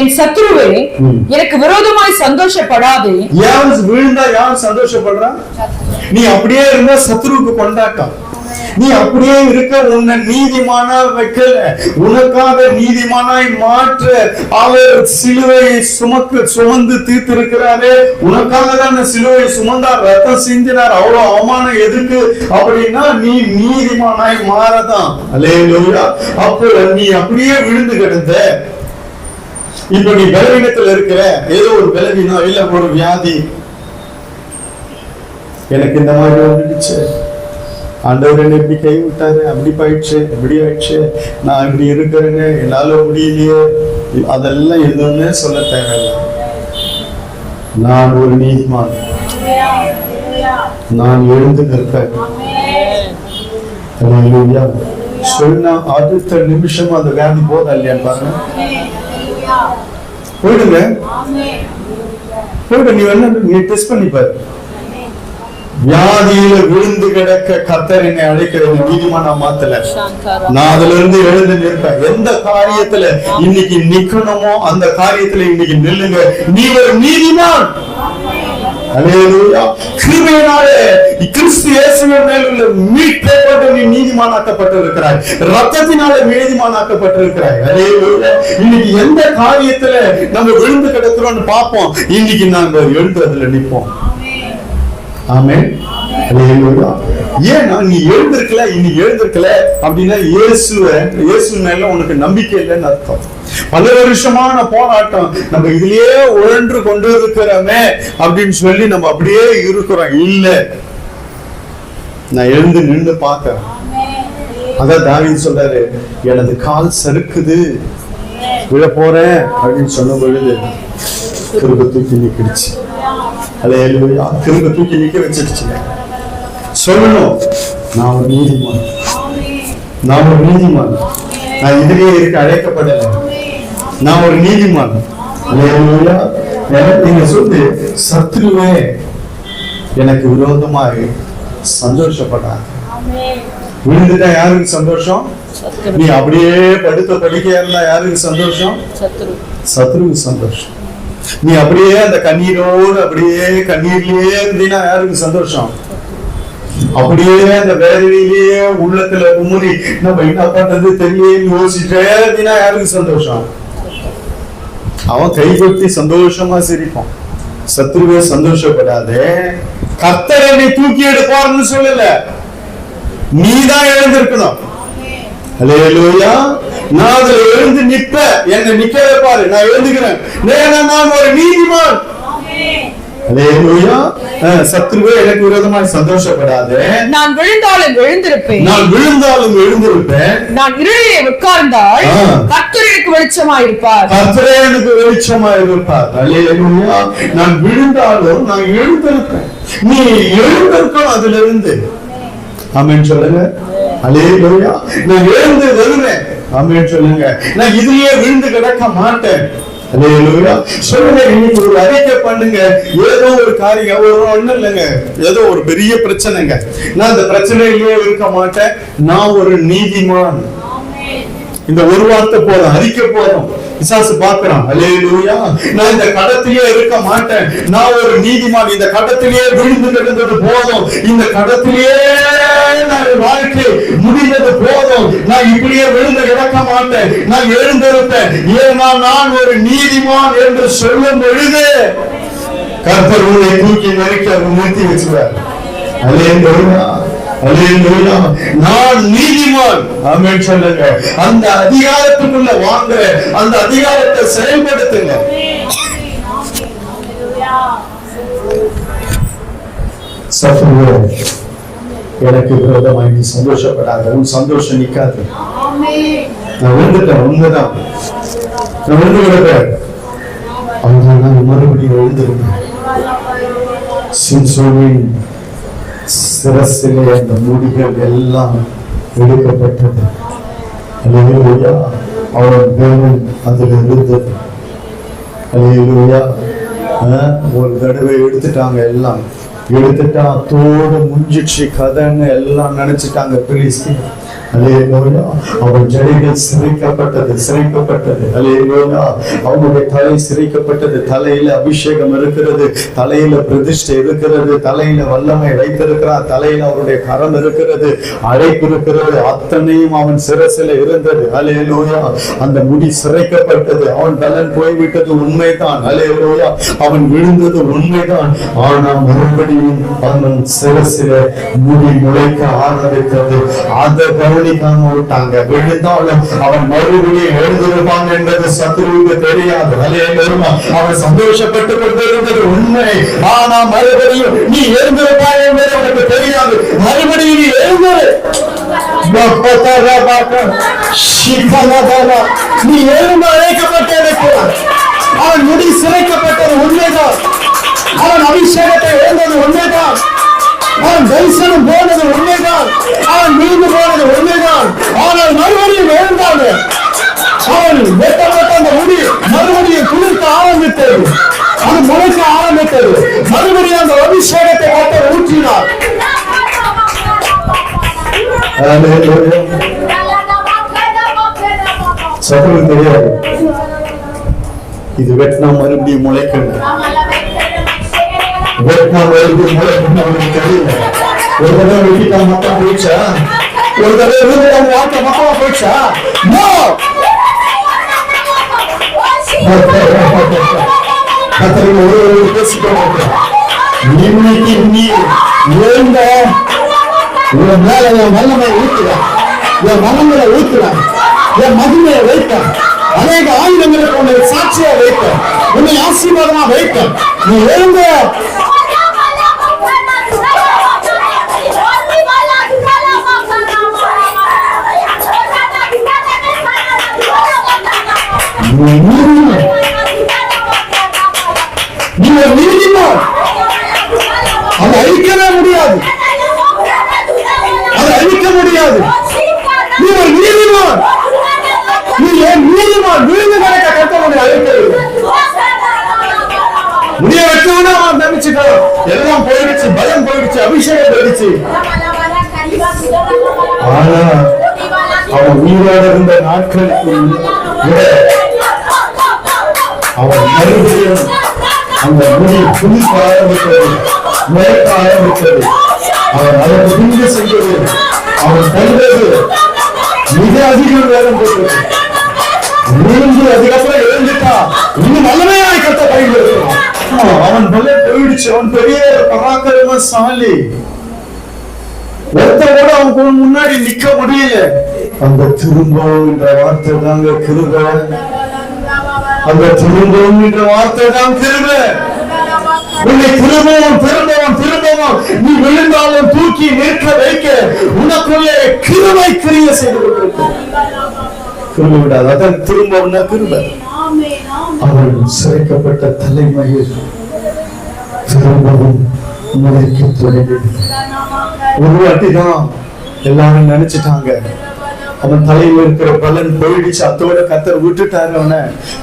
என் சத்துருவே எனக்கு விரோதமாய் சந்தோஷப்படாதே. யார் விழுந்தா யார் சந்தோஷப்படுறா? நீ அப்படியே இருந்தா சத்துருவுக்கு கொண்டாட்டம். நீ அப்படியே இருக்க, உன்னை நீதிமானா வைக்கல, உனக்காக நீதிமானாய் மாற்ற அவர் சிலுவையை சுமந்து தீர்த்திருக்கிறாரே. உனக்காக தான் சிலுவை சுமந்தார், ரத்தம் சிந்தினார். அவ்வளவு அவமானம் எதுக்கு அப்படின்னா நீ நீதிமானாய் மாறதான். அல்லேலூயா. அப்போ நீ அப்படியே விழுந்து கிடந்த, இப்ப நீ பலவீனத்துல இருக்கிற, ஏதோ ஒரு பலவீனம், இல்ல ஒரு வியாதி, எனக்கு இந்த மாதிரி வந்துடுச்சு, ஆண்டவர் என்ன எப்படி கை விட்டாரு, அப்படி போயிடுச்சு, இப்படி ஆயிடுச்சு, நான் இப்படி இருக்கிறேன்னு, என்னால முடியலையே, அதெல்லாம் எதுவுமே சொல்ல தேவையில்லை. நான் ஒரு நீதிமான், நான் எழுந்து நிற்பேன். சொன்னா அடுத்த நிமிஷம் அந்த வியாதி போதா இல்லையான்னு பாருங்க. போயிடுங்க, போயிடு. நீ வேணா நீ டெஸ்ட் பண்ணி பாரு. வியாதியில விழுந்து கிடக்க கர்த்தர் என்னை அழைக்கிறது நீதிமானா மாத்தல. நான் அதுல இருந்து எழுந்து நிற்பேன். எந்த காரியத்துல இன்னைக்கு நிக்கணுமோ அந்த காரியத்துல இன்னைக்கு நில்லுங்க. நீ ஒரு நீதிமான். அல்லேலூயா. கிருபையினாலே கிறிஸ்து இயேசுவின் மேல் உள்ள மீட்பை கொண்டு நீ நீதிமானாக்கப்பட்டிருக்கிறாய். ரத்தத்தினாலே நீதிமானாக்கப்பட்டிருக்கிறாய். அல்லேலூயா. இன்னைக்கு எந்த காரியத்துல நம்ம விழுந்து கிடக்கிறோம்னு பார்ப்போம். இன்னைக்கு நாங்க எழுந்து அதுல நிற்போம். ஆமென். அல்லேலூயா. ஏன்னா நீ எழுந்திருக்கல, இன்னைக்கு எழுந்திருக்கல அப்படின்னா இயேசு மேல உனக்கு நம்பிக்கை இல்லைன்னு அர்த்தம். பல வருஷமான போராட்டம், நம்ம இதுலயே உழன்று கொண்டு இருக்கிறோமே அப்படின்னு சொல்லி நம்ம அப்படியே இருக்கிறோம். இல்ல, நான் எழுந்து நின்று பார்க்கிறேன். அதான் தாவீது சொல்றாரு, எனது கால் சறுக்குது, விழ போறேன் அப்படின்னு சொன்ன பொழுது கிருபை தூக்கி நிக்கிடுச்சு. அல்லேலூயா. கிருபை தூக்கி நிக்க வச்சிருச்சு. சொல்லணும், நான் ஒரு நீதிமான், நான் ஒரு நீதிமான், நான் இதுலயே இருக்க அழைக்கப்படல. நான் ஒரு நீதிமான். அல்லேலூயா. நீங்க சொல்லு, சத்துருவே எனக்கு விரோதமாய் சந்தோஷப்படாத. விழுந்துட்டா யாருக்கு சந்தோஷம்? நீ அப்படியே படுத்த படிக்கையா இருந்தா யாருக்கு சந்தோஷம்? சத்துருவுக்கு சந்தோஷம். நீ அப்படியே அந்த கண்ணீரோடு அப்படியே கண்ணீர்லயே இருந்தீங்கன்னா யாருக்கு சந்தோஷம்? அப்படியே அந்த வேதனையிலேயே உள்ளத்துல குமுறி நம்ம என்ன பண்றது தெரியல யோசிச்சே இருந்தீங்கன்னா யாருக்கு சந்தோஷம்? அவன் கை கொட்டி சந்தோஷமா சிரிப்பான். சத்துருவே சந்தோஷப்படாதே, கர்த்தர் என்னை தூக்கி எடுப்பார்னு சொல்லல, நீதான் எழுந்திருக்கணும். அல்லேலூயா. நான் அதுல எழுந்து நிப்ப, என்னை நிக்க வைப்பாரு, நான் எழுந்துக்கிறேன். நான் ஒரு நீதிமான். அல்லேலூயா. சத்துருவே எனக்கு விரோதமாய் சந்தோஷப்படாதே, நான் விழுந்தாலும் எழுந்திருப்பேன், நான் இருளிலே உட்கார்ந்தால் கர்த்தர் எனக்கு வெளிச்சமாயிருப்பார். கர்த்தரே எனக்கு வெளிச்சமாயிருப்பார். அல்லேலூயா. நான் விழுந்தாலும் நான் எழுந்திருப்பேன். நீ எழுந்திருக்கணும் அதுல இருந்து. ஆமென் சொல்லுங்க. அல்லேலூயா. நான் எழுந்து வருவேன். ஆமென் சொல்லுங்க. நான் இதுலயே விழுந்து கிடக்க மாட்டேன். அல்லேலூயா. சொல்லுங்க, இன்னைக்கு ஒரு அறிக்கை பண்ணுங்க. ஏதோ ஒரு காரியம், ஒண்ணும் இல்லைங்க, ஏதோ ஒரு பெரிய பிரச்சனைங்க, நான் அந்த பிரச்சனையிலேயே இருக்க மாட்டேன். நான் ஒரு நீதிமான். இந்த ஒரு வார்த்தை போதும், அறிக்கை போதும். பிசாசு பார்க்கிறான். அல்லேலூயா. நான் இந்த கடத்திலே இருக்க மாட்டேன், நான் ஒரு நீதிமான். இந்த கடத்திலே விழுந்து கிடந்தது போதும், இந்த கடத்திலே நான் வாழ்க்கை முடிந்தது போதும், நான் இப்படியே விழுந்து கிடக்க மாட்டேன், நான் எழுந்திருப்பேன். ஏன்னா நான் ஒரு நீதிமான் என்று சொல்லும் பொழுது கர்த்தர் உன்னை தூக்கி நிறுத்தி வச்சுவார். அல்லேலூயா. அல்லேலூயா. நான் நீதிமான். ஆமென் சொல்லுங்க. அந்த அதிகாரத்துக்குள்ள வாங்க, அந்த அதிகாரத்தை செயல்படுத்துங்க. சத்துருவே எனக்கு விரோதமாய் நீ சந்தோஷப்படாத, உன் சந்தோஷம் நிக்காது. நான் விழுந்துட்டேன், உண்மைதான், நான் விழுந்து கிடக்கிறேன். நான் மறுபடியும் எழுந்திருப்பேன். சிம்சோனின் சிரசிலே அந்த முடிகள் எல்லாம் எடுக்கப்பட்டது. அல்லேலூயா. அவன் தேவன் அதில் இருந்தது. அல்லேலூயா. ஒரு தடவை எடுத்துட்டாங்க, எல்லாம் எடுத்துட்டா தோடு முஞ்சிச்சு கதைன்னு எல்லாம் நினைச்சிட்டாங்க பெலிஸ்தீன். அல்லேலூயா. அவன் ஜடைகள் சிரைக்கப்பட்டது. அல்லேலூயா. அவனுடைய தலை சிரைக்கப்பட்டது. தலையில அபிஷேகம் இருக்கிறது, தலையில பிரதிஷ்டை இருக்கிறது, தலையில வல்லமை வைத்திருக்கிறார், தலையில அவருடைய கரம் இருக்கிறது, அழைப்பு இருக்கிறது, அத்தனையும் அவன் சிரசில இருந்தது. அல்லேலூயா. அந்த முடி சிரைக்கப்பட்டது. அவன் பலன் போய்விட்டது உண்மைதான். அல்லேலூயா. அவன் விழுந்தது உண்மைதான். ஆனா மறுபடியும் அவன் சிரசில முடி முளைக்க ஆரம்பித்தது. அதை கவனிக்காம விட்டாங்க. விழுந்தாலும் அவன் மறுபடியும் எழுந்திருப்பான் என்பது சத்துருவுக்கு தெரியாது. அல்லேலூயா. அவன் சந்தோஷப்பட்டு கொண்டிருந்தது உண்மை. ஆனா மறுபடியும் நீ எழுந்திருப்பாய் என்பது அவனுக்கு தெரியாது. மறுபடியும் நீ எழுந்து, நீ எழுந்து அழைக்கப்பட்டு இருக்கிறான். அவன் முடி சிறைக்கப்பட்டது உண்மைதான். அவன் அபிஷேகத்தை இழந்தது உண்மைதான். அவன் தரிசனம் போனது உண்மைதான். அவன் விழுந்து போனது உண்மைதான். ஆனால் மறுபடியும் எழுந்தாங்க. அவன் வெட்டப்பட்ட அந்த முடி மறுபடியும் குளிர்க்க ஆரம்பித்தது, அது முளைக்க ஆரம்பித்தது. மறுபடியும் அந்த அபிஷேகத்தை கர்த்தர் ஊற்றினார். சத்துரு தெரியாது, இது வெட்டினா மறுபடியும் முளைக்கணும், வெட்டினா மறுபடியும் முளைக்கணும் அவனுக்கு தெரியல. ஒரு தடவை வெட்டிட்டா மக்கள் போயிடுச்சா? ஒரு தடவை விழுந்துட்டா வாழ்க்கை மக்களா போயிடுச்சா? கர்த்தர் ஒரு பேசிக்கொண்டு இன்னைக்கு நீ எழுந்த உன் மேல என் வல்லமை ஊத்துறேன், என் மனங்களை ஊத்துறேன், என் மகிமையை வைப்பேன், அநேக ஆயுதங்களுக்கு உன்னை சாட்சியா வைப்பேன், உன்னை ஆசீர்வாதமா வைப்பேன். நீ எழுந்த நீ ஒரு நீதிமான். அதை அழிக்கவே முடியாது, அதை அழிக்க முடியாது. நீ ஒரு நீதிமான். நீ ஏன் நீதிமான் விழுந்து நடக்க கர்த்தர் அழைக்கிறது. முடிய வைக்கணும்னா அவன் நினைச்சுட்டான். எல்லாம் போயிடுச்சு, பயம் போயிடுச்சு, அபிஷேகம் போயிடுச்சு. ஆனா அவன் உயிரோட இருந்த நாட்களுக்கு அவன் மறுபடியும் அந்த முடி புதுக்க ஆரம்பித்தது, முளைக்க ஆரம்பித்தது. அவன் அதை புரிந்து செஞ்சது, அவன் கண்டது மிக அதிகம் வேகம் போட்டது. விழுந்து அதுக்கப்புறம் எழுந்துட்டான். இன்னும் நல்லமையாய் கத்த பயன்படுத்தினான். அவன் பல போயிடுச்சு. அவன் பெரிய பராக்கிரமசாலி. ஒருத்தரோட அவன் முன்னாடி நிக்க முடியல. அந்த திரும்பவும் என்ற வார்த்தை தாங்க கிருபை. அந்த திரும்பவும் என்ற வார்த்தை தான் கிருபை. உன்னை திரும்பவும் திரும்பவும் திரும்பவும் நீ விழுந்தாலும் தூக்கி நிற்க வைக்க உனக்குள்ளே கிருபை கிரிய செய்து கொண்டிருக்க. கிருபை விடாது. அதான் திரும்பவும்னா கிருபை. அவன் சிறைக்கப்பட்ட தலைமையில் திரும்பவும் முளைக்க தொடங்கி ஒரு வாட்டிதான் எல்லாரும் நினைச்சிட்டாங்க அவன் தலையில் இருக்கிற பலன் போயிடுச்சு, அத்தோட கர்த்தர் விட்டுட்டாரு, அவனை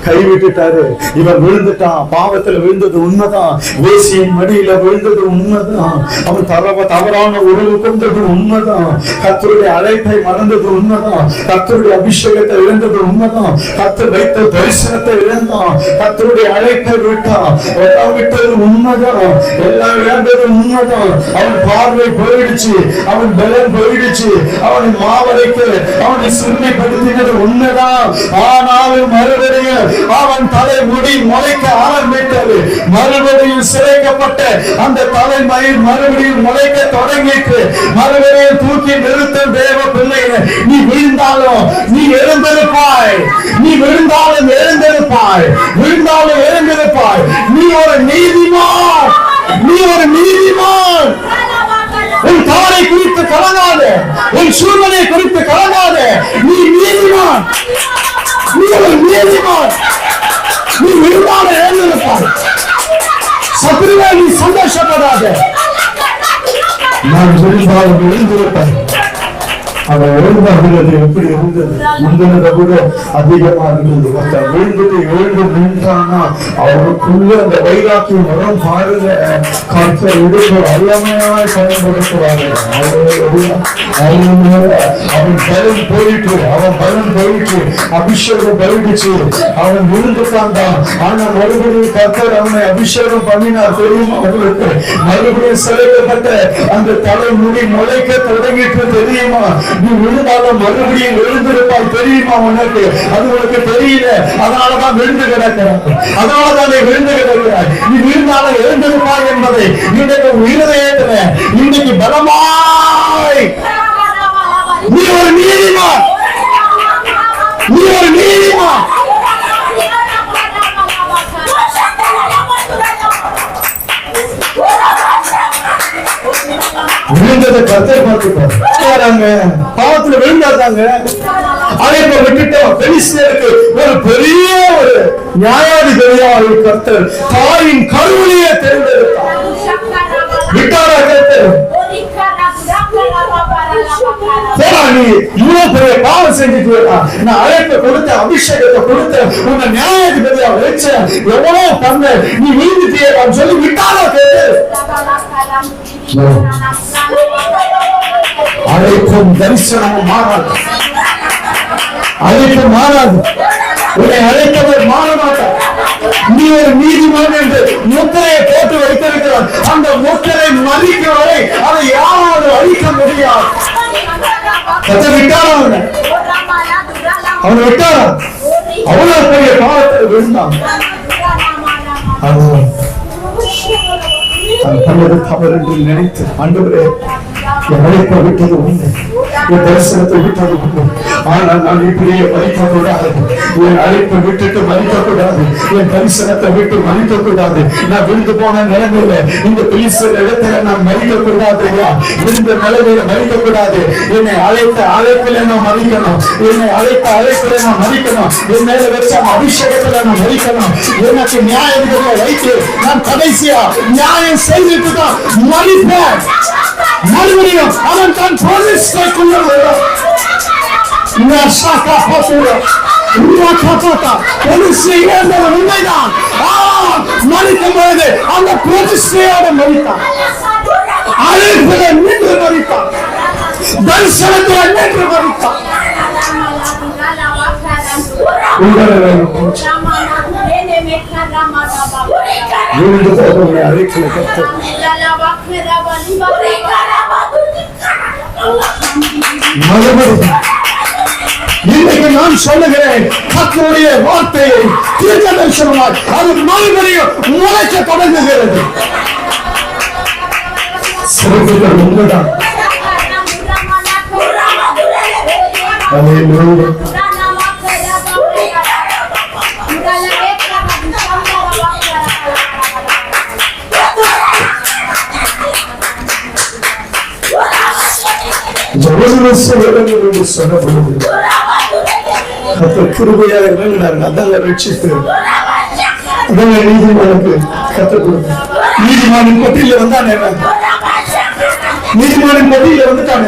கை விட்டுட்டாரு. இவன் விழுந்துட்டான், பாவத்துல விழுந்தது உண்மைதான், வேசியின் மடியில விழுந்தது உண்மைதான், அவன் தவறான உறவு கொண்டது உண்மைதான், கர்த்தருடைய அழைப்பை மறந்தது உண்மைதான், கர்த்தருடைய அபிஷேகத்தை இழந்தது உண்மைதான், கர்த்தர் வைத்த தரிசனத்தை இழந்தான், கர்த்தருடைய அழைப்பை விட்டான், எல்லாம் விட்டது உண்மைதான், எல்லாம் இழந்தது உண்மைதான். அவன் பார்வை போயிடுச்சு, அவன் பலன் போயிடுச்சு, அவனை மாவரைக்கு அவனை சிறுமைப்படுத்தினது உண்மைதான். ஆனாலும் மறுபடியும் அவன் தலை முடி முளைக்க ஆரம்பித்தது. மறுபடியும் சிறைக்கப்பட்ட அந்த தலைமயிர் மறுபடியும் முளைக்க தொடங்கிட்டு மறுபடியும் தூக்கி நிறுத்தும் தேவ பிள்ளைகளை, நீ விழுந்தாலும் நீ எழுந்திருப்பாய், நீ விழுந்தாலும் எழுந்திருப்பாய், விழுந்தாலும் எழுந்திருப்பாய். நீ ஒரு நீதிமான், நீ ஒரு நீதிமான். உன் தவறை குறித்து கலங்காத, உன் சூழ்நிலை குறித்து கலங்காத. நீ நீதிமான், நீ ஒரு நீதிமான். நீ விழுந்தால எழுந்திருப்பாய். சத்துருவே நீ சந்தோஷப்படாத. நான் விழுந்தாலும் எழுந்திருப்பேன். அவன் எழுந்தாகிறது எப்படி இருந்தது? முந்தினதை விட அதிகமா இருந்தது. ஒருத்தன் விழுந்துட்டு எழுந்து நின்றான்னா அவனுக்குள்ள அந்த வைராக்கியம் வரும் பாருங்க. கர்த்தர் இடுப்பு வல்லமையாய் பயன்படுத்துவாங்க. அவன் பலன் போயிட்டு, அவன் பலன் போயிட்டு, அபிஷேகம் போயிடுச்சு, அவன் விழுந்துட்டான் தான். ஆனா மறுபடியும் கர்த்தர் அவனை அபிஷேகம் பண்ணினார். தெரியுமா அவங்களுக்கு? மறுபடியும் சிலைக்கப்பட்ட அந்த தலை முடி முளைக்க தொடங்கிட்டு தெரியுமா? நீ விழுந்தாலும் மறுபடியும் எழுந்திருப்பாய். தெரியுமா உனக்கு? அது உனக்கு தெரியல, அதனாலதான் விழுந்து கிடக்கிறாய், அதனாலதான் நீ விழுந்து கிடக்கிறாய். நீ விழுந்தாலும் எழுந்திருப்பாய் என்பதை இன்றைக்கு உயிரேற்ற இன்றைக்கு பலமாய் நீ ஒரு நீதிமான், நீ ஒரு நீதிமான். விழுந்ததை கர்த்தர் பார்த்துட்டாங்க. பாவத்துல விழுந்தாங்க. அழைப்பை விட்டுட்டோம். பெலிஸ்தருக்கு ஒரு பெரிய ஒரு நியாயாதிபதியா கர்த்தர் தாயின் கருவிலேயே தேர்ந்தெடுத்தார். விட்டாரா கர்த்தர்? நீ இவ்வளவு பெரிய பாவம் செஞ்சுட்டு நான் அழைப்பை கொடுத்த, அபிஷேகத்தை கொடுத்த, உன்னை நியாயாதிபதியா வச்ச, எவ்வளவு பண்ண, நீ விழுந்துட்டியே சொல்லி விட்டாரா கர்த்தர்? அழைப்பும் தரிசனமும் மாறாது, அழைப்பு மாறாது. உன்னை அழைத்தவர் மாற மாட்டார். நீ ஒரு நீதிமான் என்று முத்திரையை போட்டு வைத்திருக்கிறார். அந்த முத்திரை மதிக்க வரை அதை யாராவது அழிக்க முடியாது. விட்டாரா அவனை விட்டாரா? அவ்வளவு பெரிய பாவத்தில் விழுந்தான். பண்ணது தவறு என்று நினைத்து, ஆண்டவரே என் அழைப்பை விட்டது உண்டு, என் தரிசனத்தை விட்டது உண்டு, ஆனால் நான் இப்படியே மதிக்கக்கூடாது, என் அழைப்பை விட்டுட்டு மதிக்கக்கூடாது, என் தரிசனத்தை விட்டு மதிக்கக்கூடாது. நான் விழுந்து போன நிலைமையில இந்த பெலிஸ்தர் இடத்துல நான் மதிக்கக்கூடாது, விழுந்த நிலைமையில மதிக்கக்கூடாது. என்னை அழைத்த அழைப்பில நான் மதிக்கணும், என்னை அழைத்த அழைப்பில நான் மதிக்கணும், என் மேல வச்ச அபிஷேகத்துல நான் மதிக்கணும். எனக்கு நியாயங்களை வைத்து நான் கடைசியா நியாயம் செய்துட்டு தான் மதிப்பேன். மறுபடியும் அவன் தான் பிரதிஷ்டைக்குள்ள உண்மைதான். மறிக்கும் பொழுது அந்த பிரதிஷ்டையோட மறித்தான், அழைப்புல நின்று மறித்தான், தரிசனத்தில் நின்று மறித்தான். இன்னைக்கு நான் சொல்லுகிறேன், கர்த்தருடைய வார்த்தையை தீர்க்கதரிசனமாய் அது மறுபடியும் முளைக்க தொடங்குகிறது. சிறப்புகள் உண்மைதான். கிருபையாக அதாங்க ரட்சிப்பு, அதாங்க நீதிமானுக்கு கற்றுக் கொடுங்க. நீதிமானின் பட்டியல வந்தான், நீதிமானின் பட்டியல வந்துட்டான்,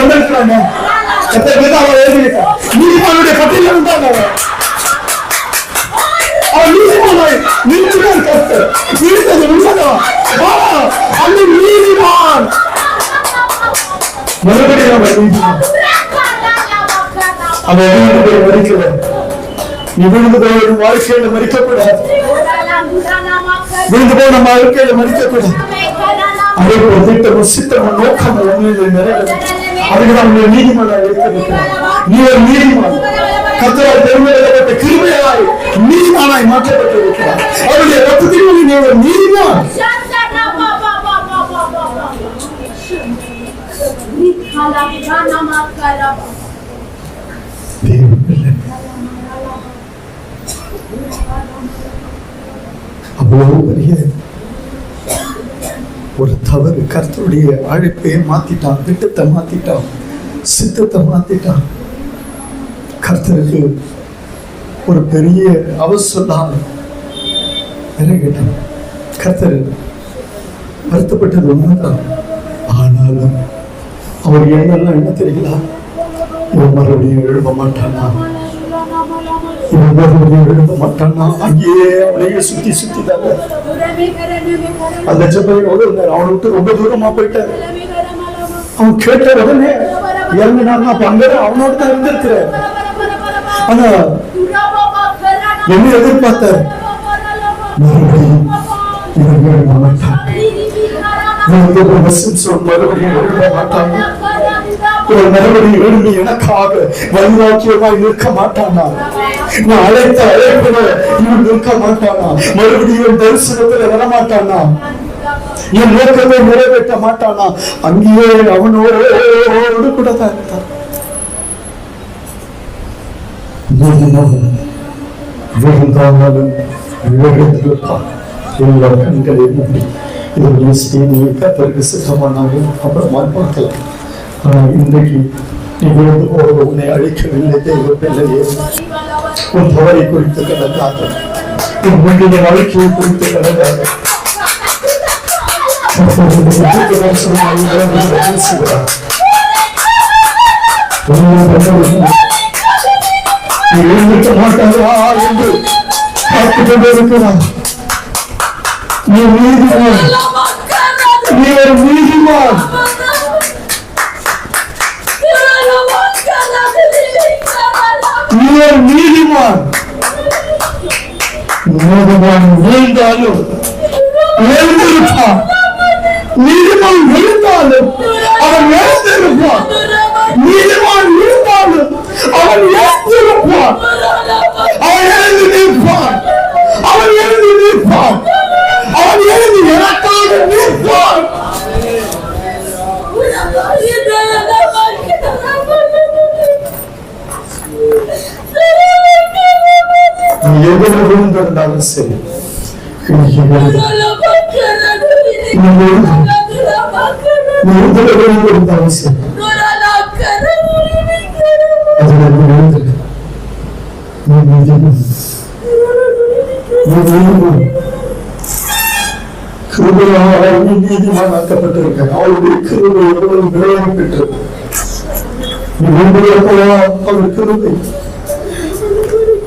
வந்திருக்கிறாங்க. நீதிமானுடைய பட்டியல வந்தாங்க. அவன் நீதிமானாய் நின்றுதான் கர்த்தர் இருந்தது உண்மைதான். அந்த நீதிமான் மறுபடியும் அவன் மறிக்கல. நீ விழுந்து போய் வாழ்க்கையில மறிக்கப்படாது, விழுந்து போய் நம்ம வாழ்க்கையில மறிக்கப்படாது. அதே போல திட்டமும் சித்தமும் நோக்கமும் உண்மையில நிறைவேறும். அதுக்குதான் உங்களை நீதிமானாய் இருக்கிறார். நீ ஒரு நீதிமான், கர்த்தரால் பெருமைப்பட்ட கிருபையாய் நீதிமானாய் மாற்றப்பட்டிருக்கிறார். அவருடைய ரத்தத்தின் நீ ஒரு நீதிமான். அவ்வளவு பெரிய ஒரு தவறு கர்த்தருடைய அழைப்பை மாத்திட்டான், திட்டத்தை மாத்திட்டான், சித்தத்தை மாத்திட்டான். கர்த்தருக்கு ஒரு பெரிய அவசரம் கேட்டான். கர்த்தர் வருத்தப்பட்டது உண்மைதான். ஆனாலும் அவர் என்ன தெரியுங்களா, இவன் மறுபடியும் எழுத மாட்டானா, இவன் மறுபடியும் எழுத மாட்டானா. அங்கேயே அவனையே சுத்தி சுத்தி தாங்க அந்த ஜெபையோடு அவனை விட்டு ரொம்ப தூரமா போயிட்டார். அவன் கேட்ட உடனே இறங்கினான்னா அவனோட தான் இருந்திருக்கிற. ஆனா என்ன எதிர்பார்த்தார், மறுபடியும் இவன் எழுத மாட்டான், மறுபடியும் எழுத மாட்டான், மறுபடியும் எழுதி எனக்காக வழிவாக்கியமாய் நிற்க மாட்டானா, நான் அழைத்த அழைப்புல இவன் நிற்க மாட்டானா, மறுபடியும் தரிசனத்துல வரமாட்டானா, என் நோக்கத்தை நிறைவேற்ற மாட்டானா. அங்கேயே அவனோடு கூட தான் இருந்தார். விழுந்தாலும் விழுந்திருப்பான். எல்லா கண்களையும் மூடி இதனுடைய ஸ்ரீனியை கர்த்தருக்கு சித்தமானாங்க, அப்புறமா பார்க்கலாம். ஆனால் இன்றைக்கு நீ விழுந்து போக உன்னை அழிக்கவில்லை தெய்வ பிள்ளையே. உன் தவறை குறித்து கடந்தாத, உன் முன்னிய வாழ்க்கையை குறித்து கடந்தாத. நீ எழுந்திருக்க மாட்டாரா என்று பார்த்துக் கொண்டிருக்கிறார். நீ நீதிமான், நீ ஒரு நீதிமான். நீ ஒரு நீதிமான். நீதிமான் வீழ்ந்தாலும் எழுந்திருப்பான், நீதிமான் விழுந்தாலும் அவன் எழுந்திருப்பான், நீதிமான் விழுந்தாலும் அவன் எழுந்திருப்பான், அவன் எழுந்து நிற்பான், அவன் எழுந்து நிற்பான், அவன் எழுந்து எனக்காக நிற்பான். நீ எவ்வளவு விழுந்திருந்தாலும் சரி, விழுந்திருந்தாலும் சரி, கிருபையால் நீதிமானாக்கப்பட்டிருக்க அவளுடைய கிருபை எவ்வளவு விளையாட பெற்று அவர் கிருபை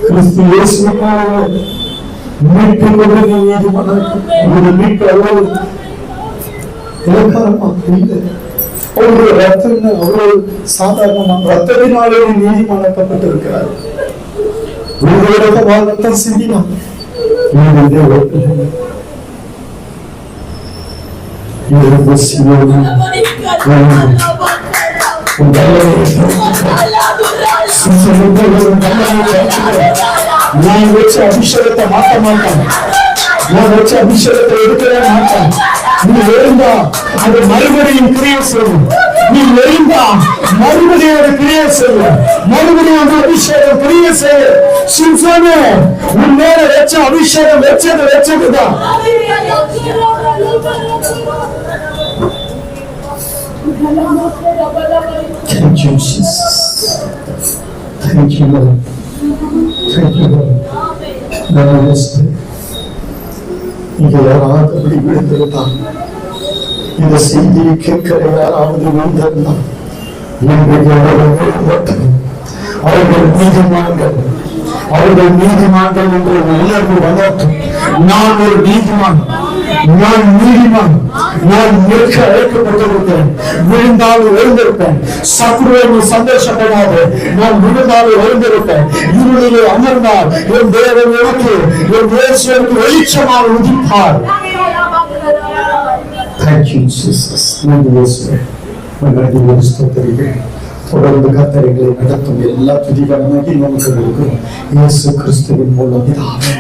கிறிஸ்து இயேசுவால் மீட்பு மீட்பு அவ்வளவு இலக்காரமா இல்லை. அவருடைய ரத்தம் அவ்வளவு சாதாரணமா ரத்தத்தினாலே நீதிமானாக்கப்பட்டிருக்கிறார். உங்களுடைய ரத்தம் சிந்தினார். நான் வச்ச அபிஷேகத்தை மாற்ற மாட்டேன். நான் வச்ச அபிஷேகத்தை எடுக்கவே மாட்டேன். நீ எழுந்தா அது மறுபடியும் கிரியை செய்யும். நீ எழுந்தா மறுபடியும் ஒரு கிரியை செய்யும். மறுபடியும் அந்த அபிஷேகம் கிரியை செய்ய. சிம்சோனே, உன் மேல வச்ச அபிஷேகம் வச்சதுதான். Thank you, Jesus. Thank you, Lord. Thank you, Lord. Namaste. இங்க யாராவது அப்படி விழுந்திருந்தான், இந்த செய்தியை கேட்கிற யாராவது விழுந்திருந்தான், அவர்கள் நீதிமான்கள் என்ற உணர்வு வளர்த்தும். நான் ஒரு நீதிமான், நான் நீதிமான், நான் நிற்க அழைக்கப்பட்டிருப்பேன். விழுந்தாலும் எழுந்திருப்பேன். சத்ருவை சந்தோஷப்படாது, நான் விழுந்தாலும் எழுந்திருப்பேன். இருளிலே அமர்ந்தால் என் தேவன் எனக்கு, என் தேசனுக்கு வெளிச்சமாக உதிப்பார். Thank you, Jesus. நன்றி இயேசுவே. நன்றி ஸ்தோத்திரிக்கிறேன். தொடர்ந்து கர்த்தரை நடத்தும் எல்லா துதிகரமாகி நமக்கு இருக்கும் இயேசு கிறிஸ்துவின் மூலம் பிதாவே.